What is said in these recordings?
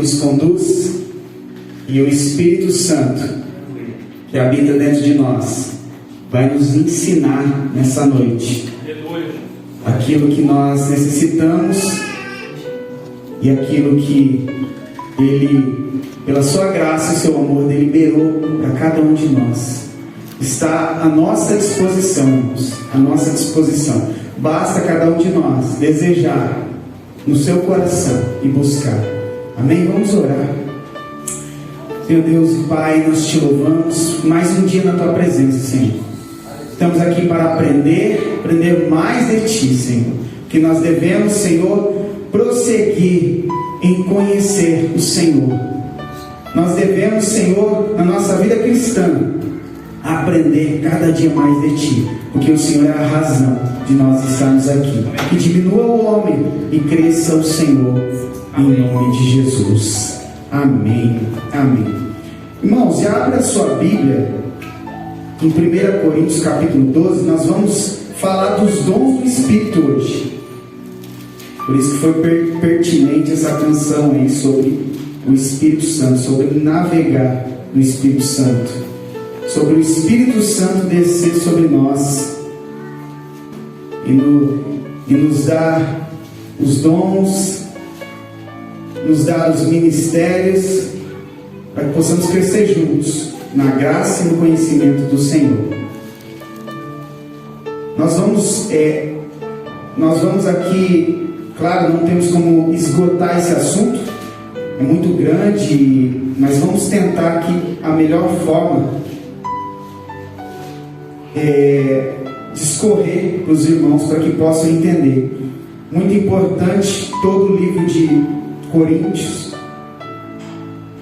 nos conduz e o Espírito Santo que habita dentro de nós vai nos ensinar nessa noite aquilo que nós necessitamos e aquilo que Ele, pela sua graça e seu amor, deliberou para cada um de nós. Está à nossa disposição, irmãos, à nossa disposição. Basta cada um de nós desejar no seu coração e buscar. Amém? Vamos orar. Meu Deus e Pai, nós te louvamos mais um dia na tua presença, Senhor. Estamos aqui para aprender mais de ti, Senhor. Que nós devemos, Senhor, prosseguir em conhecer o Senhor. Nós devemos, Senhor, na nossa vida cristã, aprender cada dia mais de ti, porque o Senhor é a razão de nós estarmos aqui. Que diminua o homem e cresça o Senhor, em nome de Jesus. Amém. Amém. Irmãos, já abra a sua Bíblia em 1 Coríntios capítulo 12. Nós vamos falar dos dons do Espírito hoje. Por isso que foi pertinente essa canção aí sobre o Espírito Santo, sobre navegar no Espírito Santo, sobre o Espírito Santo descer sobre nós e nos dar os dons, nos dar os ministérios, para que possamos crescer juntos na graça e no conhecimento do Senhor. Nós vamos aqui, claro, não temos como esgotar esse assunto, é muito grande, mas vamos tentar aqui a melhor forma discorrer para os irmãos para que possam entender. Muito importante todo o livro de Coríntios,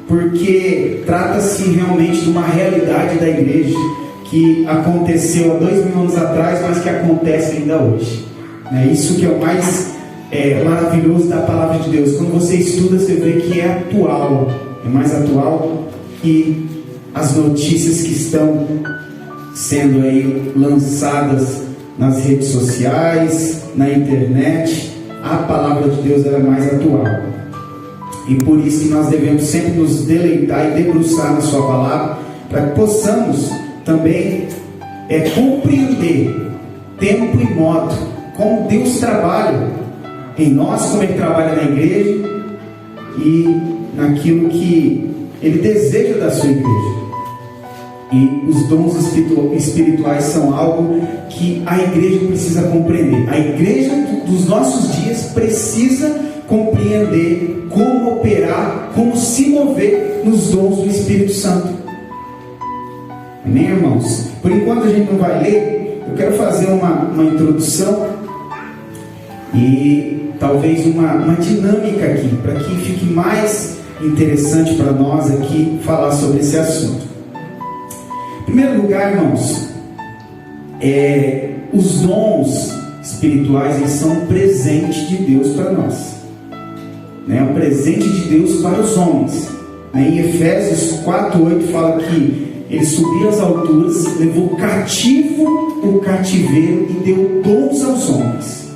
porque trata-se realmente de uma realidade da igreja que aconteceu há 2000 anos atrás, mas que acontece ainda hoje. É isso que é o mais maravilhoso da palavra de Deus. Quando você estuda, você vê que é atual, é mais atual que as notícias que estão sendo aí lançadas nas redes sociais, na internet. A palavra de Deus é mais atual. E por isso que nós devemos sempre nos deleitar e debruçar na sua palavra, para que possamos também compreender tempo e modo, como Deus trabalha em nós, como Ele trabalha na igreja e naquilo que Ele deseja da sua igreja. E os dons espirituais são algo que a igreja precisa compreender. A igreja dos nossos dias precisa compreender como operar, como se mover nos dons do Espírito Santo. Amém, irmãos? Por enquanto a gente não vai ler. Eu quero fazer uma introdução e talvez uma dinâmica aqui, para que fique mais interessante para nós aqui falar sobre esse assunto. Em primeiro lugar, irmãos, os dons espirituais, eles são um presente de Deus para nós, um presente de Deus para os homens. Em Efésios 4:8 fala que Ele subiu às alturas, levou cativo o cativeiro e deu dons aos homens.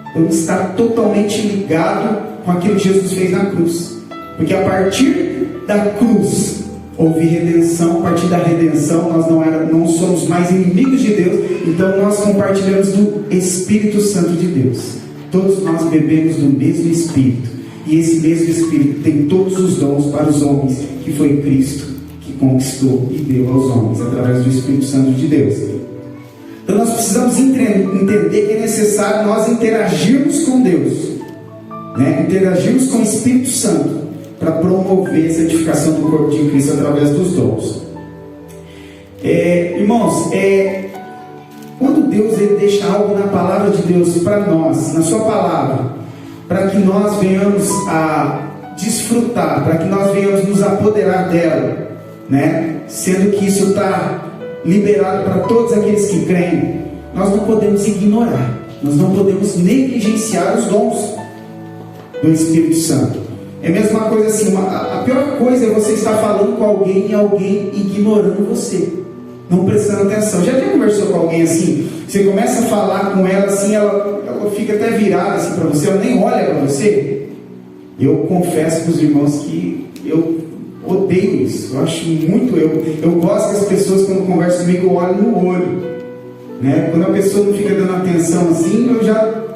Então está totalmente ligado com aquilo que Jesus fez na cruz, porque a partir da cruz houve redenção. A partir da redenção nós não somos mais inimigos de Deus, então nós compartilhamos do Espírito Santo de Deus. Todos nós bebemos do mesmo Espírito, e esse mesmo Espírito tem todos os dons para os homens, que foi Cristo que conquistou e deu aos homens através do Espírito Santo de Deus. Então nós precisamos entender que é necessário nós interagirmos com Deus, interagirmos com o Espírito Santo, para promover essa edificação do corpo de Cristo através dos dons. Irmãos, quando Deus deixa algo na palavra de Deus para nós, na sua palavra, para que nós venhamos a desfrutar, para que nós venhamos nos apoderar dela, sendo que isso está liberado para todos aqueles que creem, nós não podemos ignorar, nós não podemos negligenciar os dons do Espírito Santo. É a mesma coisa assim, a pior coisa é você estar falando com alguém e alguém ignorando você, não prestando atenção. Já conversou com alguém assim? Você começa a falar com ela assim, ela fica até virada assim para você, ela nem olha para você. Eu confesso para os irmãos que eu odeio isso. Eu acho muito. Eu gosto que as pessoas, quando conversam comigo, olhem no olho, né? Quando a pessoa não fica dando atenção assim, eu já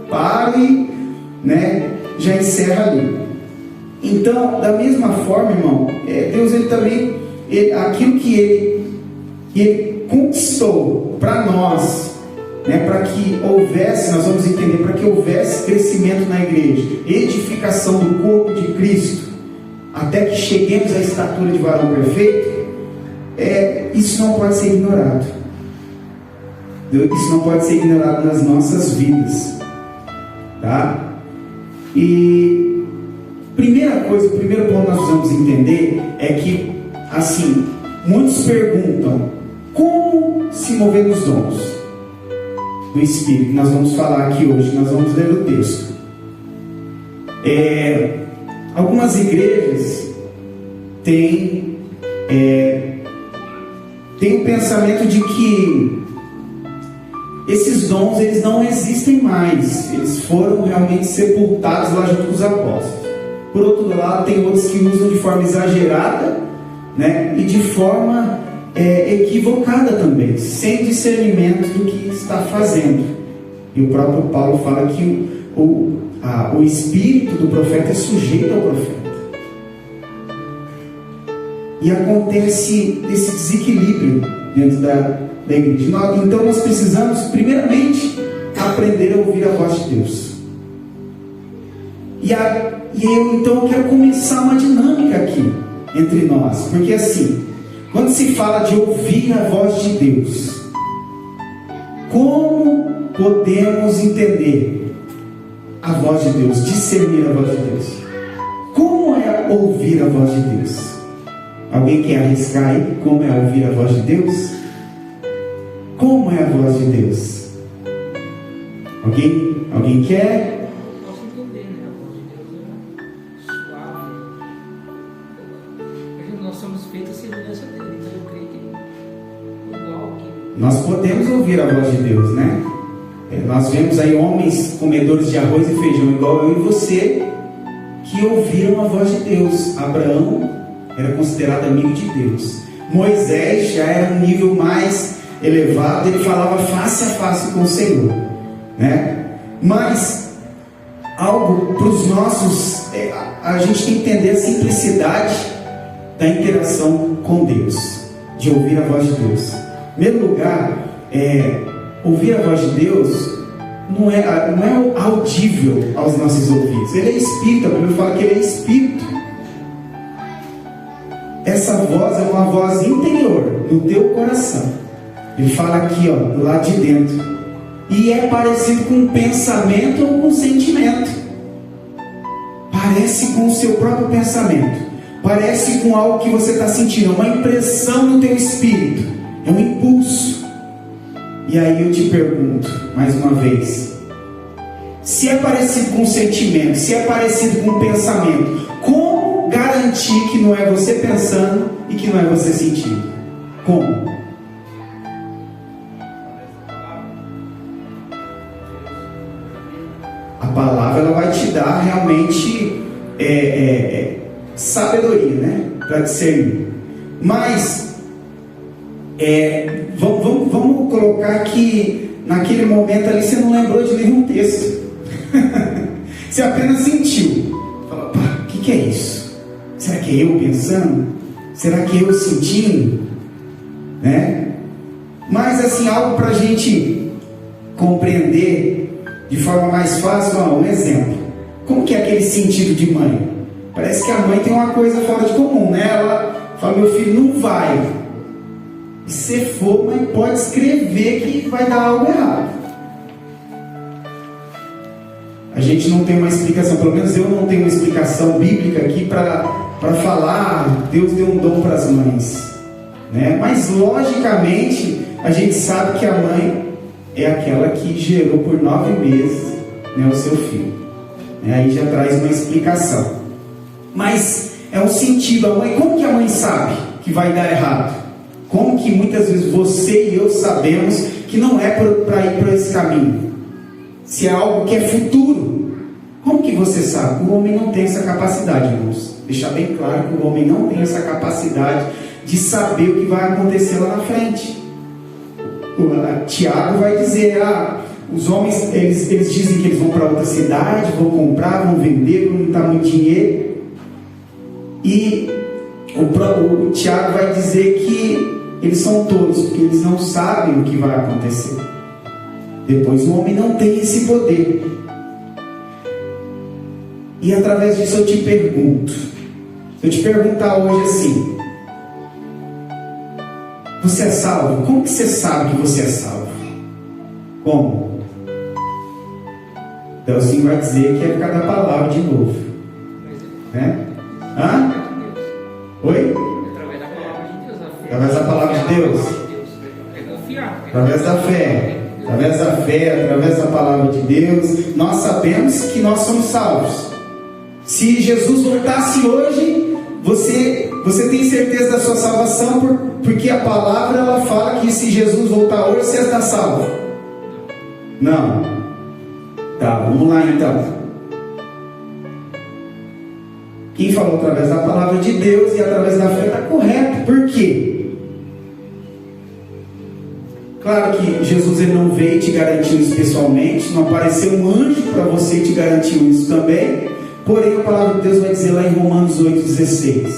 paro e, né, já encerra ali. Então, da mesma forma, irmão, Deus, ele também, aquilo que ele conquistou para nós, né, para que houvesse, nós vamos entender, para que houvesse crescimento na igreja, edificação do corpo de Cristo, até que cheguemos à estatura de varão perfeito, isso não pode ser ignorado. Isso não pode ser ignorado nas nossas vidas, tá? E primeira coisa, o primeiro ponto que nós precisamos entender é que, assim, muitos perguntam como se mover nos dons do Espírito. Nós vamos falar aqui hoje, nós vamos ler o texto. Algumas igrejas têm o pensamento de que esses dons, eles não existem mais, eles foram realmente sepultados lá junto com os apóstolos. Por outro lado, tem outros que usam de forma exagerada, né, e de forma equivocada também, sem discernimento do que está fazendo. E o próprio Paulo fala que o espírito do profeta é sujeito ao profeta. E acontece esse desequilíbrio dentro da igreja. Então nós precisamos, primeiramente, aprender a ouvir a voz de Deus. Eu quero começar uma dinâmica aqui entre nós, porque assim, quando se fala de ouvir a voz de Deus, como podemos entender a voz de Deus, discernir a voz de Deus? Como é ouvir a voz de Deus? Alguém quer arriscar aí como é ouvir a voz de Deus? Como é a voz de Deus? Alguém quer? Nós podemos ouvir a voz de Deus, né? Nós vemos aí homens comedores de arroz e feijão, igual eu e você, que ouviram a voz de Deus. Abraão era considerado amigo de Deus. Moisés já era um nível mais elevado, ele falava face a face com o Senhor, né? Mas algo para os nossos, a gente tem que entender a simplicidade da interação com Deus, de ouvir a voz de Deus. Em primeiro lugar, ouvir a voz de Deus não é audível aos nossos ouvidos. Ele é espírito, a Bíblia fala que ele é espírito. Essa voz é uma voz interior, no teu coração. Ele fala aqui, ó, do lado de dentro. E é parecido com um pensamento ou com um sentimento. Parece com o seu próprio pensamento. Parece com algo que você está sentindo, uma impressão no teu espírito. É um impulso. E aí eu te pergunto, mais uma vez, se é parecido com um sentimento, se é parecido com um pensamento, como garantir que não é você pensando e que não é você sentindo? Como? A palavra, ela vai te dar realmente sabedoria, né? Para discernir. Mas vamos colocar que naquele momento ali você não lembrou de nenhum texto. Você apenas sentiu. Falou, pá, o que é isso? Será que é eu pensando? Será que é eu sentindo? Né? Mas assim, algo para a gente compreender de forma mais fácil, um exemplo. Como que é aquele sentido de mãe? Parece que a mãe tem uma coisa fora de comum, né? Ela fala, meu filho, não vai. E se for, mãe pode escrever que vai dar algo errado. A gente não tem uma explicação, pelo menos eu não tenho uma explicação bíblica aqui para falar, Deus deu um dom para as mães, né? Mas logicamente a gente sabe que a mãe é aquela que gerou por 9 meses, né, o seu filho, né? Aí já traz uma explicação. Mas é um sentido, a mãe, como que a mãe sabe que vai dar errado? Como que muitas vezes você e eu sabemos que não é para ir por esse caminho? Se é algo que é futuro, Como que você sabe? O homem não tem essa capacidade, irmãos. Deixar bem claro que o homem não tem essa capacidade de saber o que vai acontecer lá na frente. Tiago vai dizer, os homens, eles dizem que eles vão para outra cidade, vão comprar, vão vender, vão juntar muito dinheiro. E o Tiago vai dizer que eles são tolos, porque eles não sabem o que vai acontecer. Depois o homem não tem esse poder. E através disso eu te pergunto, se eu te perguntar hoje assim, você é salvo? Como que você sabe que você é salvo? Como? Então assim vai dizer que é por causa da palavra de novo, né? Oi? Através da palavra de Deus. Através da fé. Através da fé, através da palavra de Deus, nós sabemos que nós somos salvos. Se Jesus voltasse hoje, você tem certeza da sua salvação, porque a palavra ela fala que se Jesus voltar hoje, você está salvo. Não. Tá, vamos lá então. Quem falou através da palavra de Deus e através da fé está correto. Por quê? Claro que Jesus ele não veio te garantir isso pessoalmente, não apareceu um anjo para você te garantir isso também. Porém, a palavra de Deus vai dizer lá em Romanos 8,16,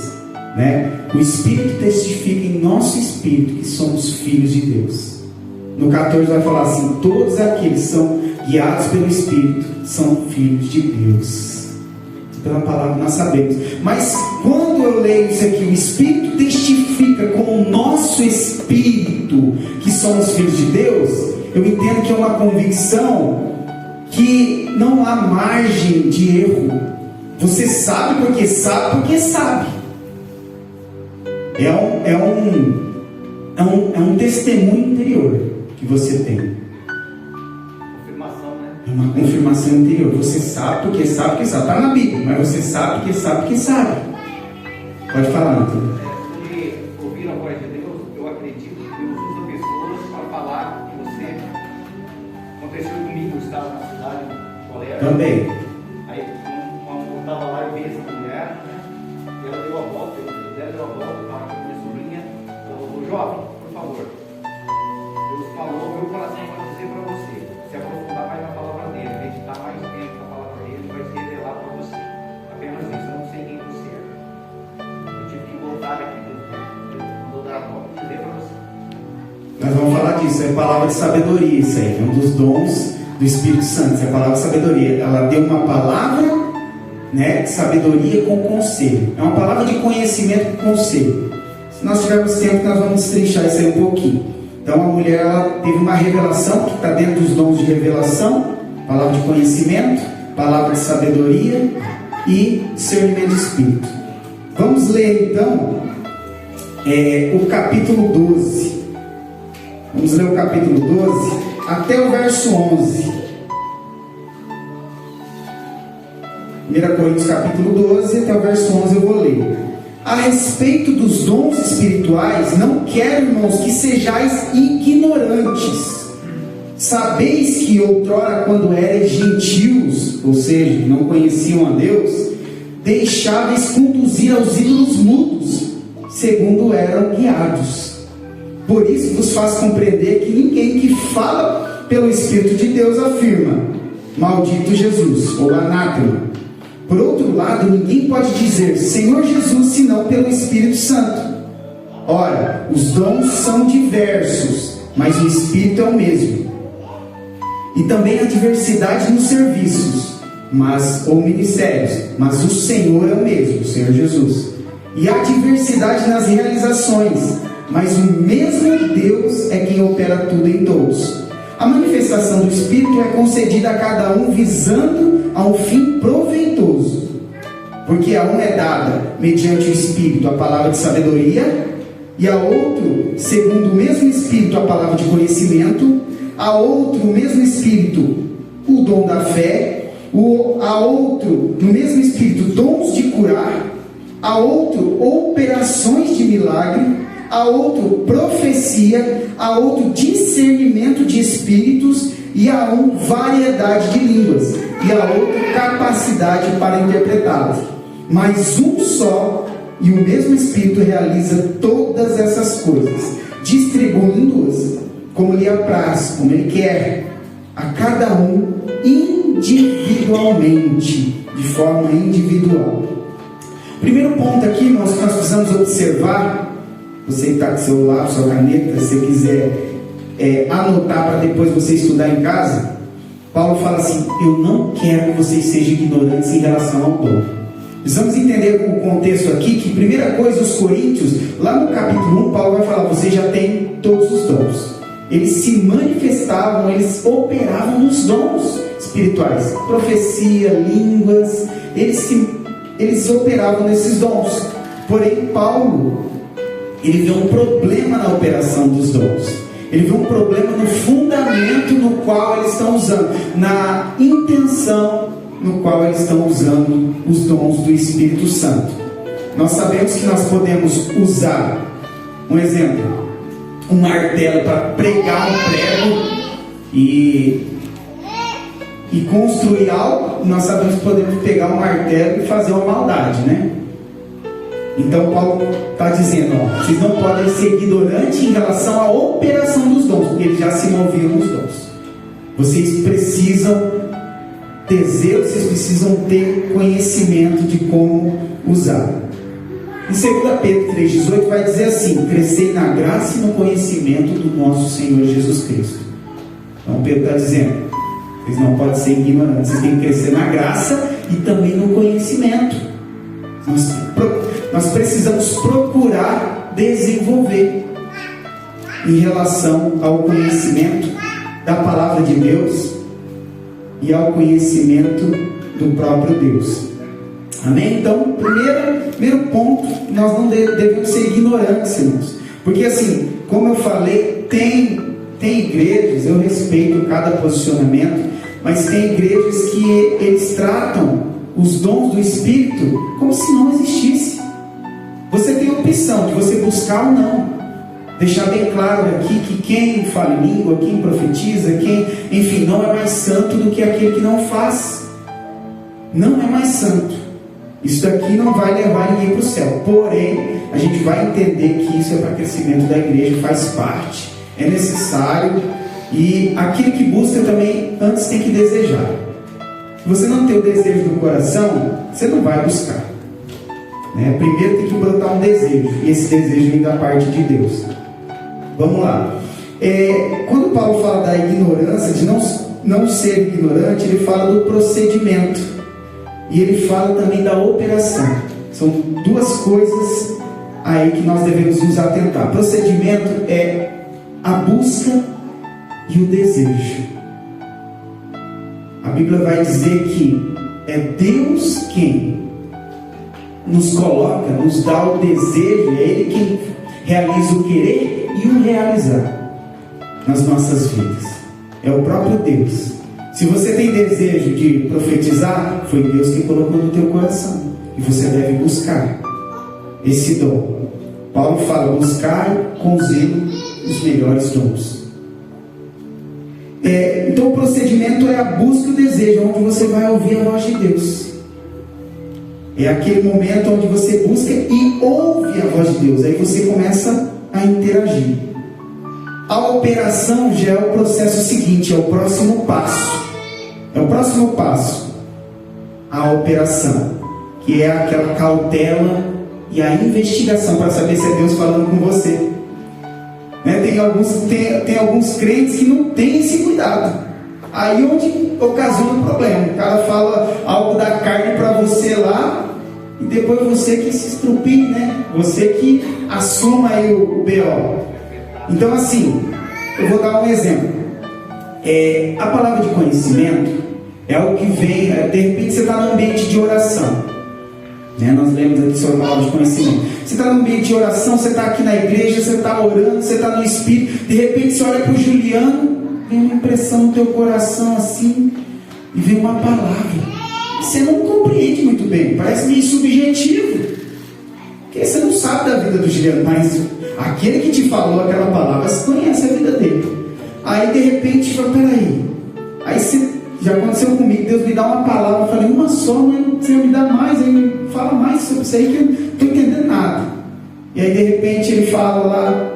né? O Espírito testifica em nosso espírito que somos filhos de Deus. No 14 vai falar assim: todos aqueles que são guiados pelo Espírito são filhos de Deus. Pela palavra nós sabemos. Mas quando eu leio isso aqui, o Espírito testifica com o nosso espírito que somos filhos de Deus, eu entendo que é uma convicção que não há margem de erro. Você sabe porque sabe porque sabe. É um testemunho interior que você tem. É uma confirmação interior. Você sabe porque sabe porque sabe. Está na Bíblia, mas você sabe porque sabe porque sabe. Pode falar, Antônio. Ouvir a voz de Deus, eu acredito que Deus usa pessoas para falar que você. Aconteceu comigo, eu estava na cidade, no colégio. Também. Aí, quando eu estava lá, eu vi essa mulher, e ela deu a volta, eu estava com a minha sobrinha, ela falou: jovem, por favor, Deus falou meu coração para dizer para você, se aprofundar mais na palavra dele, meditar mais tempo na palavra dele, vai se revelar para você. Apenas isso, eu não sei quem você é. Eu tive que voltar aqui, vou dar a volta e dizer para você. Nós vamos falar disso, é palavra de sabedoria, isso aí, é um dos dons do Espírito Santo, é a palavra de sabedoria. Ela deu uma palavra, né, de sabedoria com conselho. É uma palavra de conhecimento com conselho. Se nós tivermos tempo, nós vamos destrinchar isso aí um pouquinho. Então a mulher ela teve uma revelação, que está dentro dos dons de revelação, palavra de conhecimento, palavra de sabedoria e discernimento de espírito. Vamos ler então o capítulo 12. Vamos ler o capítulo 12 até o verso 11. 1 Coríntios capítulo 12 até o verso 11 eu vou ler. A respeito dos dons espirituais, não quero, irmãos, que sejais ignorantes. Sabeis que outrora, quando erais gentios, ou seja, não conheciam a Deus, deixáveis conduzir aos ídolos mudos, segundo eram guiados. Por isso vos faz compreender que ninguém que fala pelo Espírito de Deus afirma: maldito Jesus, ou anátema. Por outro lado, ninguém pode dizer Senhor Jesus, senão pelo Espírito Santo. Ora, os dons são diversos, mas o Espírito é o mesmo. E também há diversidade nos serviços, ou ministérios, mas o Senhor é o mesmo, o Senhor Jesus. E há diversidade nas realizações, mas o mesmo Deus é quem opera tudo em todos. A manifestação do Espírito é concedida a cada um visando a um fim proveitoso, porque a um é dada mediante o Espírito a palavra de sabedoria, e a outro, segundo o mesmo Espírito, a palavra de conhecimento, a outro, o mesmo Espírito, o dom da fé, a outro, no mesmo Espírito, dons de curar, a outro, operações de milagre, a outro, profecia, a outro, discernimento de espíritos, e a um, variedade de línguas. e a outra capacidade para interpretá-los. Mas um só e o mesmo Espírito realiza todas essas coisas, distribuindo-as como lhe apraz, como ele quer, a cada um individualmente, de forma individual. Primeiro ponto aqui, irmãos, que nós precisamos observar. Você que está com seu lápis, sua caneta, se você quiser anotar para depois você estudar em casa, Paulo fala assim: eu não quero que vocês sejam ignorantes em relação ao dom. Precisamos entender o contexto aqui, que primeira coisa, os coríntios, lá no capítulo 1, Paulo vai falar: vocês já têm todos os dons. Eles se manifestavam, eles operavam nos dons espirituais, profecia, línguas, eles operavam nesses dons. Porém, Paulo, ele vê um problema na operação dos dons. Ele vê um problema no fundamento no qual eles estão usando, na intenção no qual eles estão usando os dons do Espírito Santo. Nós sabemos que nós podemos usar, um exemplo, um martelo para pregar um prego e construir algo. Nós sabemos que podemos pegar um martelo e fazer uma maldade, né? Então Paulo está dizendo, vocês não podem ser ignorantes em relação à operação dos dons, porque eles já se moviam nos dons. Vocês precisam ter zelo, vocês precisam ter conhecimento de como usar. Em 2 Pedro 3,18 vai dizer assim: crescei na graça e no conhecimento do nosso Senhor Jesus Cristo. Então Pedro está dizendo, vocês não podem ser ignorantes, vocês têm que crescer na graça e também no conhecimento. Nós precisamos procurar desenvolver em relação ao conhecimento da palavra de Deus e ao conhecimento do próprio Deus. Amém? Então, primeiro ponto, nós não devemos ser ignorantes, irmãos. Porque assim, como eu falei, tem igrejas, eu respeito cada posicionamento, mas tem igrejas que eles tratam os dons do Espírito como se não existisse. Você tem a opção de você buscar ou não. Deixar bem claro aqui que quem fala em língua, quem profetiza, enfim, não é mais santo do que aquele que não faz. Não é mais santo. Isso daqui não vai levar ninguém para o céu. Porém, a gente vai entender que isso é para crescimento da igreja, faz parte, é necessário. E aquele que busca também, antes tem que desejar. Se você não tem o desejo no coração, você não vai buscar. Primeiro tem que brotar um desejo, e esse desejo vem da parte de Deus. Vamos lá. Quando Paulo fala da ignorância, de não ser ignorante, ele fala do procedimento, e ele fala também da operação. São duas coisas aí que nós devemos nos atentar. Procedimento é a busca e o desejo. A Bíblia vai dizer que é Deus quem nos coloca, nos dá o desejo, é Ele quem realiza o querer e o realizar nas nossas vidas. É o próprio Deus. Se você tem desejo de profetizar, foi Deus que colocou no teu coração, e você deve buscar esse dom. Paulo fala: buscar com zelo os melhores dons. Então o procedimento é a busca e o desejo, onde você vai ouvir a voz de Deus. É aquele momento onde você busca e ouve a voz de Deus. Aí você começa a interagir. A operação já é o processo seguinte, é o próximo passo. É o próximo passo. A operação, que é aquela cautela e a investigação para saber se é Deus falando com você. Tem alguns crentes que não têm esse cuidado. Aí onde ocasiona o problema. O cara fala algo da carne para você lá, e depois você que se estrupie, Você que assuma aí o BO. Então assim, eu vou dar um exemplo. A palavra de conhecimento é algo que vem, de repente você está no ambiente de oração. Nós lemos aqui sobre a palavra de conhecimento. Você está no ambiente de oração, você está aqui na igreja, você está orando, você está no Espírito. De repente você olha para o Juliano, vem uma impressão no teu coração assim, e vem uma palavra. Você não compreende muito bem, parece meio subjetivo, porque você não sabe da vida do Juliano, mas aquele que te falou aquela palavra, você conhece a vida dele. Aí de repente fala: peraí. Aí você Já aconteceu comigo, Deus me dá uma palavra, eu falei uma só, mas você me dá mais, aí me fala mais sobre isso aí que eu não estou entendendo nada. E aí de repente ele fala lá,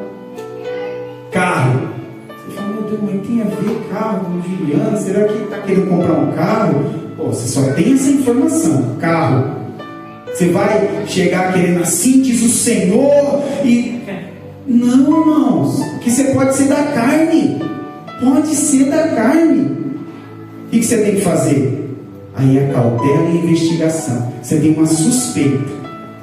carro. Você fala, meu Deus, mas tem a ver carro com Juliano? Será que ele está querendo comprar um carro? Pô, você só tem essa informação, carro. Você vai chegar querendo assim, diz o Senhor, e... Não, irmãos, que você pode ser da carne. Pode ser da carne. O que você tem que fazer? Aí a cautela e a investigação. Você tem uma suspeita.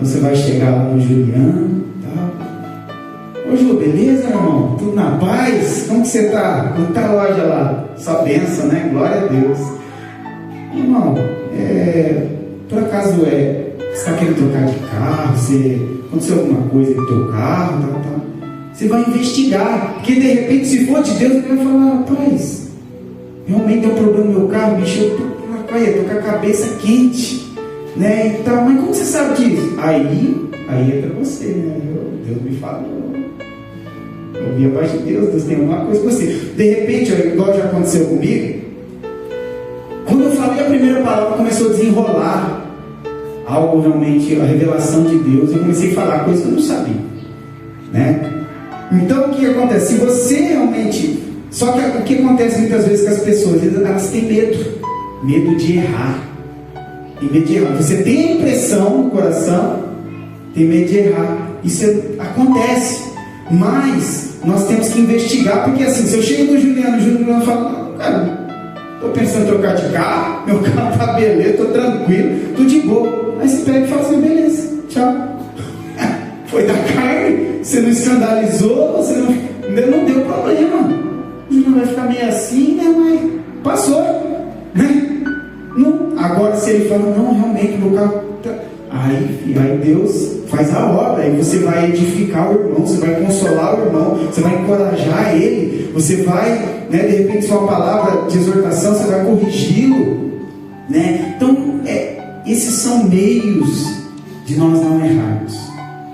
Você vai chegar lá no Juliano, tá? Ô Ju, beleza, irmão? Tudo na paz? Como que você está? Como está a loja lá? Só benção, né? Glória a Deus. Irmão, por acaso você está querendo trocar de carro? Aconteceu alguma coisa com o teu carro? Tá? Você vai investigar, porque de repente, se for de Deus, ele vai falar, rapaz, realmente deu um problema no meu carro, bicho, eu tô com a cabeça quente, né, e tal, mas como você sabe disso? Aí entra você, né, Deus me falou, eu vi a paz de Deus tem alguma coisa com você. De repente, igual já aconteceu comigo, quando eu falei a primeira palavra, começou a desenrolar algo realmente, a revelação de Deus, eu comecei a falar coisas que eu não sabia, né? Então o que acontece? Se você realmente... Só que o que acontece muitas vezes com as pessoas? Elas têm medo de errar. Tem medo de errar. Você tem a impressão no coração, tem medo de errar. Isso acontece. Mas nós temos que investigar, porque assim, se eu chego no Juliano fala, cara, estou pensando em trocar de carro, meu carro está beleza, estou tranquilo, estou de boa. Aí você pega e fala assim, beleza, tchau. Foi da carne, você não escandalizou, você não deu problema. O Juliano vai ficar meio assim, né? Mas passou, né? Não. Agora se ele fala, não, realmente, meu carro tá... Aí Deus faz a obra, aí você vai edificar o irmão, você vai consolar o irmão, você vai encorajar ele, você vai, né, de repente sua palavra de exortação, você vai corrigi-lo, né? Então, esses são meios de nós não errarmos.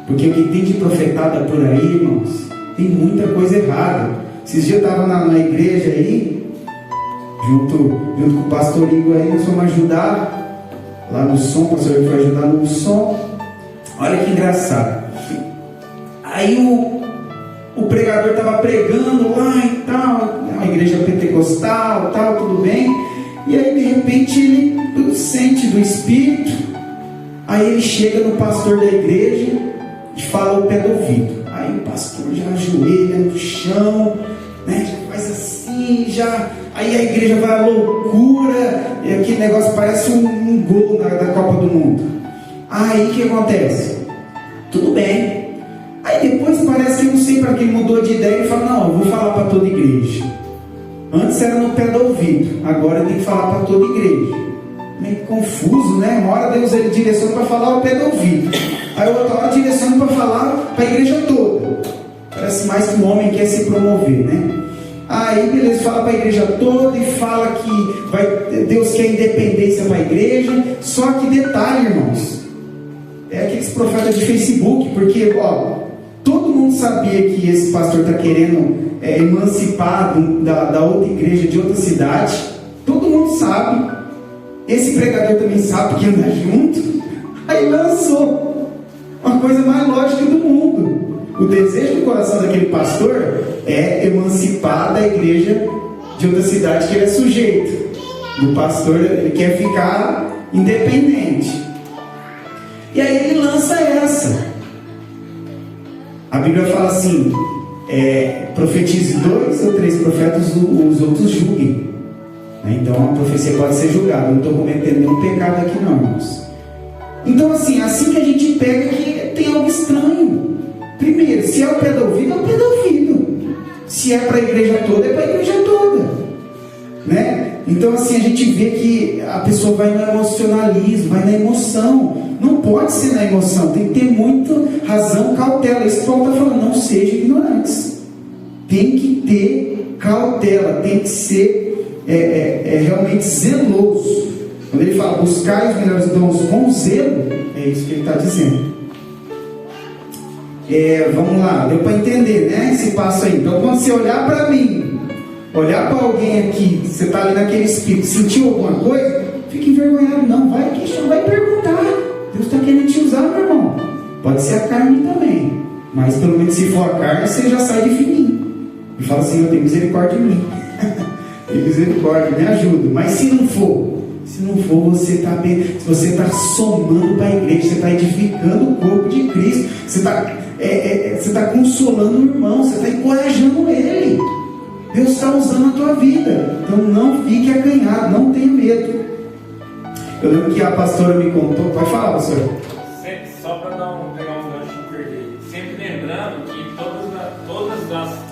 Porque o que tem de profetada por aí, irmãos, tem muita coisa errada. Esses dias eu estava na igreja aí, junto com o pastor Igor aí, nós fomos ajudar lá no som, o pastor Igor foi ajudar no som. Olha que engraçado. Aí o pregador estava pregando lá e tal, uma igreja pentecostal, tal, tudo bem. E aí de repente ele sente do Espírito. Aí ele chega no pastor da igreja e fala o pé do ouvido. Aí o pastor já ajoelha no chão, né? Já faz assim, já. Aí a igreja vai à loucura, e aquele negócio parece um gol da Copa do Mundo. Aí o que acontece? Tudo bem. Aí depois parece que, não sei para que ele mudou de ideia e fala, não, eu vou falar para toda a igreja. Antes era no pé do ouvido, agora eu tenho que falar para toda a igreja. Meio confuso, né? Uma hora Deus ele direciona para falar o pé do ouvido, aí outra hora direciona para falar para a igreja toda. Parece mais que um homem quer se promover, né? Aí beleza, fala para a igreja toda e fala que Deus quer independência para a igreja. Só que detalhe, irmãos, é aqueles profetas de Facebook, porque todo mundo sabia que esse pastor está querendo emancipar da outra igreja de outra cidade. Todo mundo sabe. Esse pregador também sabe que anda junto. Aí lançou uma coisa mais lógica do mundo. O desejo do coração daquele pastor é emancipar da igreja de outra cidade que ele é sujeito. O pastor, ele quer ficar independente. E aí ele lança essa. A Bíblia fala assim, profetize 2 ou 3 profetas, os outros julguem. Então a profecia pode ser julgada. Eu não estou cometendo nenhum pecado aqui não, irmãos. Então assim que a gente pega que tem algo estranho. Primeiro, se é o pé do ouvido, é o pé do ouvido. Se é para a igreja toda, é para a igreja toda, né? Então assim, a gente vê que a pessoa vai no emocionalismo, vai na emoção. Não pode ser na emoção, tem que ter muita razão, cautela. Isso que Paulo está falando, não seja ignorantes. Tem que ter cautela, tem que ser realmente zeloso. Quando ele fala buscar os melhores dons com zelo, é isso que ele está dizendo. Vamos lá, deu para entender, né? Esse passo aí. Então, quando você olhar para mim olhar para alguém aqui, você está ali naquele espírito, sentiu alguma coisa, fica envergonhado, não, vai questionar, vai perguntar. Deus está querendo te usar, meu irmão. Pode ser a carne também, mas pelo menos se for a carne, você já sai de fininho e fala assim: eu tenho misericórdia de mim. Tem misericórdia, me ajuda. Mas se não for, você está somando para a igreja, você está edificando o corpo de Cristo, você está consolando o irmão, você está encorajando ele. Deus está usando a tua vida. Então não fique acanhado, não tenha medo. Eu lembro que a pastora me contou. Pode falar, pastor. Só para pegar um gancho e perder. Sempre lembrando que todas as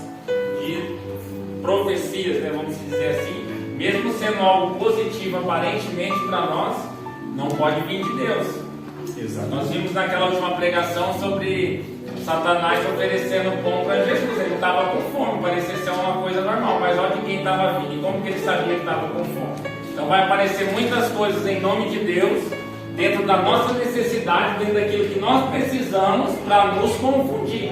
profecias, né, vamos dizer assim, mesmo sendo algo positivo aparentemente para nós, não pode vir de Deus. Exato. Nós vimos naquela última pregação sobre Satanás oferecendo pão para Jesus. Ele estava com fome, parecia ser uma coisa normal, mas olha de quem estava vindo e como que ele sabia que estava com fome. Então vai aparecer muitas coisas em nome de Deus, dentro da nossa necessidade, dentro daquilo que nós precisamos, para nos confundir.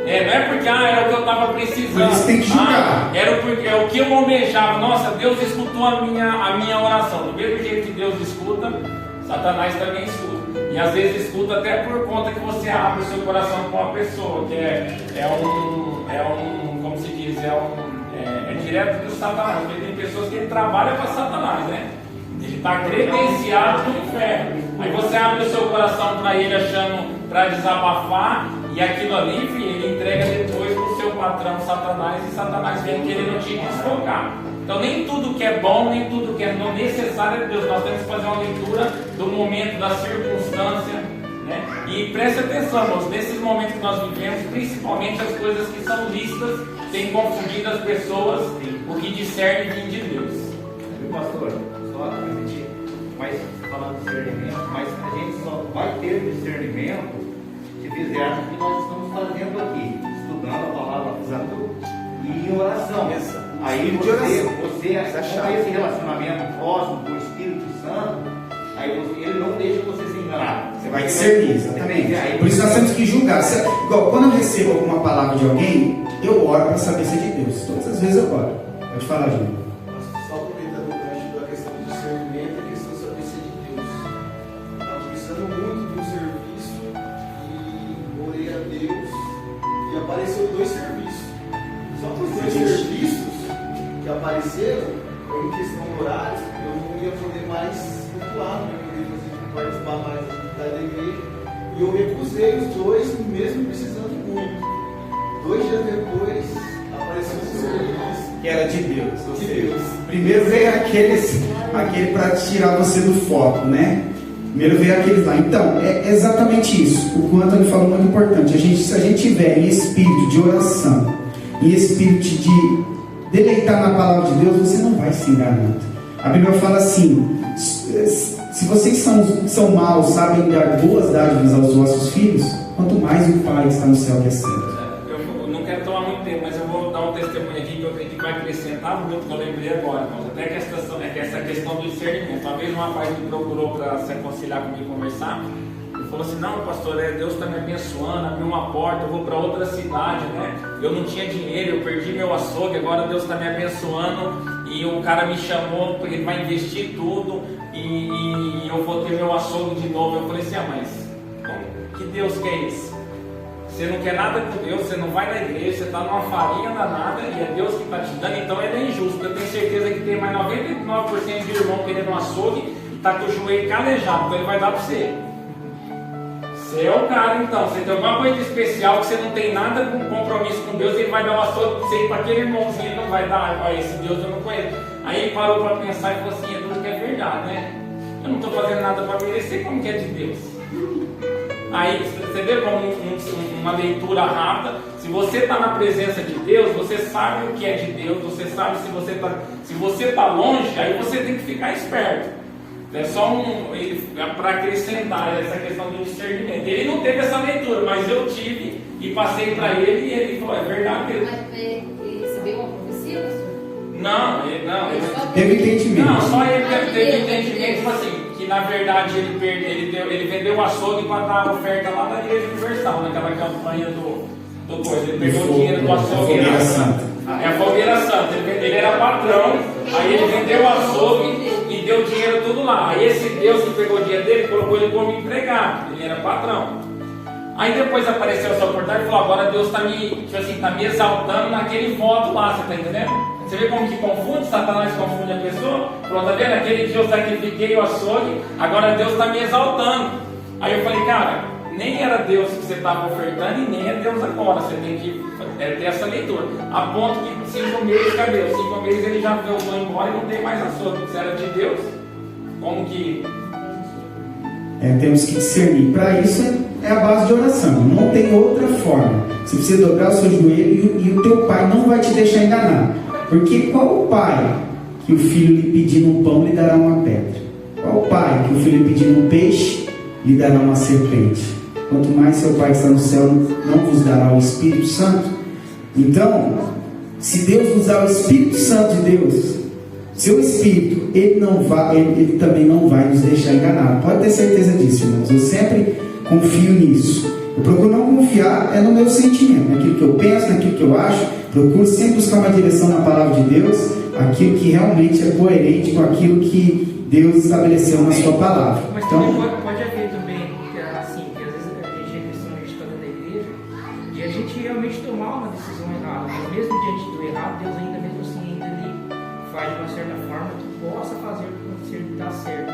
Não é porque era o que eu estava precisando. Você tem que julgar. É o que eu almejava. Nossa, Deus escutou a minha oração. Do mesmo jeito que Deus escuta, Satanás também escuta. E às vezes escuta até por conta que você abre o seu coração com uma pessoa, que como se diz, é direto do Satanás. Porque tem pessoas que ele trabalha para Satanás, né? Ele está credenciado no inferno. Aí você abre o seu coração para ele, achando para desabafar, e aquilo ali, enfim, ele entrega depois para o seu patrão Satanás, e Satanás vem querendo te desfocar. Então nem tudo que é bom, nem tudo que é necessário é Deus. Nós temos que fazer uma leitura do momento, da circunstância, né? E preste atenção, irmãos, nesses momentos que nós vivemos, principalmente as coisas que são lícitas, têm confundido as pessoas, o que discerne vir de Deus. Pastor, só repetir, mas falando de discernimento, mas a gente só vai ter discernimento se fizermos o que nós estamos fazendo aqui, estudando a palavra santo e em oração. Aí você com esse relacionamento próximo com o Espírito Santo, aí ele não deixa você se enganar. Você vai discernir, exatamente. Por isso nós temos que julgar. Igual, quando eu recebo alguma palavra de alguém, eu oro para saber se é de Deus. Todas as vezes eu oro. Pode falar, Júlio. Só aproveitando o gancho da questão do discernimento, a questão de saber se é de Deus. Estava precisando muito de um serviço e orei a Deus e apareceu 2 serviços. Só que os 2 serviços que apareceram, em questão de horário, eu não ia poder mais flutuar, não ia poder participar mais da atividade da igreja. E eu recusei os 2, mesmo precisando muito. 2 dias depois, apareceu um serviço. Que era de Deus. De Deus. Primeiro veio aquele para tirar você do foco, né? Primeiro veio aquele lá. Então, é exatamente isso. O que o Antônio falou muito importante. Se a gente tiver em espírito de oração, em espírito de deleitar na palavra de Deus, você não vai se enganar. A Bíblia fala assim: se vocês são maus, sabem dar boas dádivas aos vossos filhos, quanto mais o Pai está no céu que é santo. Eu não quero tomar muito tempo, mas eu vou dar um testemunho aqui que eu acredito que vai acrescentar muito, que eu lembrei agora, irmãos. Até que essa questão do discernimento. Uma vez um rapaz me procurou para se aconselhar comigo, conversar. Ele falou assim: não, pastor, Deus está me abençoando, abriu uma porta, eu vou para outra cidade, né? Eu não tinha dinheiro, eu perdi meu açougue, agora Deus está me abençoando. E o cara me chamou, porque ele vai investir tudo e eu vou ter meu açougue de novo. Eu falei assim: mas que Deus que é esse? Você não quer nada com Deus, você não vai na igreja, você está numa farinha danada e é Deus que está te dando, então ele é injusto. Eu tenho certeza que tem mais 99% de irmão querendo um açougue e está com o joelho calejado, então ele vai dar para você. Você é o cara, então. Você tem alguma coisa de especial que você não tem nada com compromisso com Deus, ele vai dar uma açougue para você, para aquele irmãozinho, ele não vai dar. Esse Deus eu não conheço. Aí ele parou para pensar e falou assim: é tudo que é verdade, né? Eu não estou fazendo nada para merecer, como que é de Deus? Aí você vê como uma leitura rápida. Se você está na presença de Deus, você sabe o que é de Deus, você sabe se você está longe, aí você tem que ficar esperto. É só para acrescentar essa questão do discernimento. Ele não teve essa leitura, mas eu tive e passei para ele e ele falou: é verdade. Mas ele recebeu uma profecia, pastor? Não. Ele teve entendimento. Não, só ele teve entendimento, tipo assim, que na verdade ele vendeu o açougue para dar a oferta lá na Igreja Universal, naquela campanha do coisa. Ele pegou o dinheiro do açougue. É a fogueira santa. Ele era patrão, aí ele vendeu o açougue e deu dinheiro tudo lá. Aí esse Deus que pegou o dinheiro dele colocou ele como empregado, ele era patrão. Aí depois apareceu essa oportunidade e falou: agora Deus está me, tipo assim, tá me exaltando naquele voto lá, você está entendendo? Você vê como que confunde, Satanás confunde a pessoa? Falou: tá vendo? Aquele dia eu sacrifiquei o açougue, agora Deus está me exaltando. Aí eu falei: cara, nem era Deus que você estava ofertando e nem é Deus agora. Você tem que ter essa leitura. A ponto que 5 meses, cadê? 5 meses ele já voltou embora e não tem mais açougue. Se era de Deus, como que... Temos que discernir. Para isso é a base de oração. Não tem outra forma. Você precisa dobrar o seu joelho e o teu pai não vai te deixar enganar. Porque qual o pai que o filho lhe pedindo um pão lhe dará uma pedra? Qual o pai que o filho lhe pedindo um peixe lhe dará uma serpente? Quanto mais seu pai que está no céu não vos dará o Espírito Santo. Então, se Deus nos dá o Espírito Santo de Deus, seu Espírito, ele também não vai nos deixar enganar. Pode ter certeza disso, irmãos. Eu sempre confio nisso. Eu procuro não confiar no meu sentimento, naquilo que eu penso, naquilo que eu acho. Procuro sempre buscar uma direção na palavra de Deus, aquilo que realmente é coerente com aquilo que Deus estabeleceu na sua palavra. Mas então, pode haver também, assim, que às vezes a gente é questão de estar dentro da igreja, de a gente realmente tomar uma decisão errada, mas mesmo diante do errado, Deus ainda mesmo assim, ele faz de uma certa forma que possa fazer acontecer dar certo.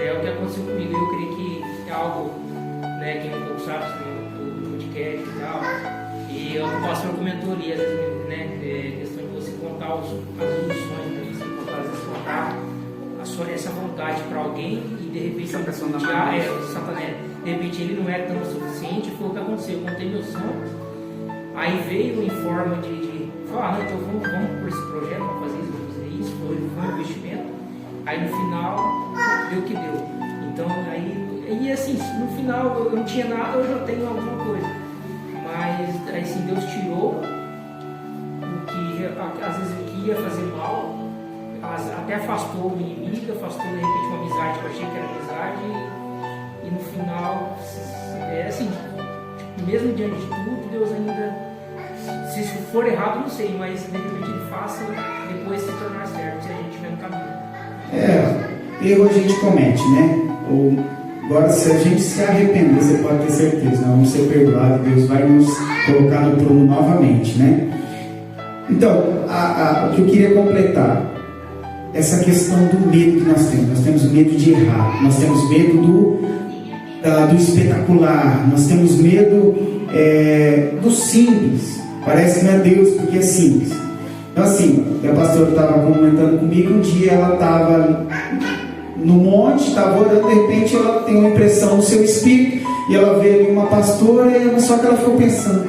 É o que aconteceu comigo. Eu creio que é algo, né, que um pouco sabe do podcast e tal, e o pastor comentou ali, às vezes, né, questão de você contar as ilusões, né, você contar, às vezes, contar essa vontade para alguém e de repente a pessoa não Satanás, de repente ele não é tão suficiente. Foi o que aconteceu. Eu contei meu sonho, aí veio em forma de falar: não, então vamos por esse projeto, vamos fazer isso, foi um investimento. Aí no final deu o que deu. Então aí assim, no final eu não tinha nada, eu já tenho alguma coisa, mas aí assim Deus tirou o que às vezes o que ia fazer mal, até afastou o inimigo, afastou de repente uma amizade que eu achei que era amizade, e no final, assim, mesmo diante de tudo, Deus ainda, se for errado, não sei, mas de repente ele faça depois se tornar certo, se a gente estiver no caminho. Erro a gente comete, né? Agora, se a gente se arrepender, você pode ter certeza, nós vamos ser perdoados, Deus vai nos colocar no prumo novamente, né? Então, o que eu queria completar, essa questão do medo que nós temos medo de errar, nós temos medo do espetacular, nós temos medo do simples. Parece que não é Deus porque é simples. Então assim, a pastora estava comentando comigo, um dia ela estava no monte, estava orando, de repente ela tem uma impressão no seu espírito, e ela vê ali uma pastora, só que ela ficou pensando: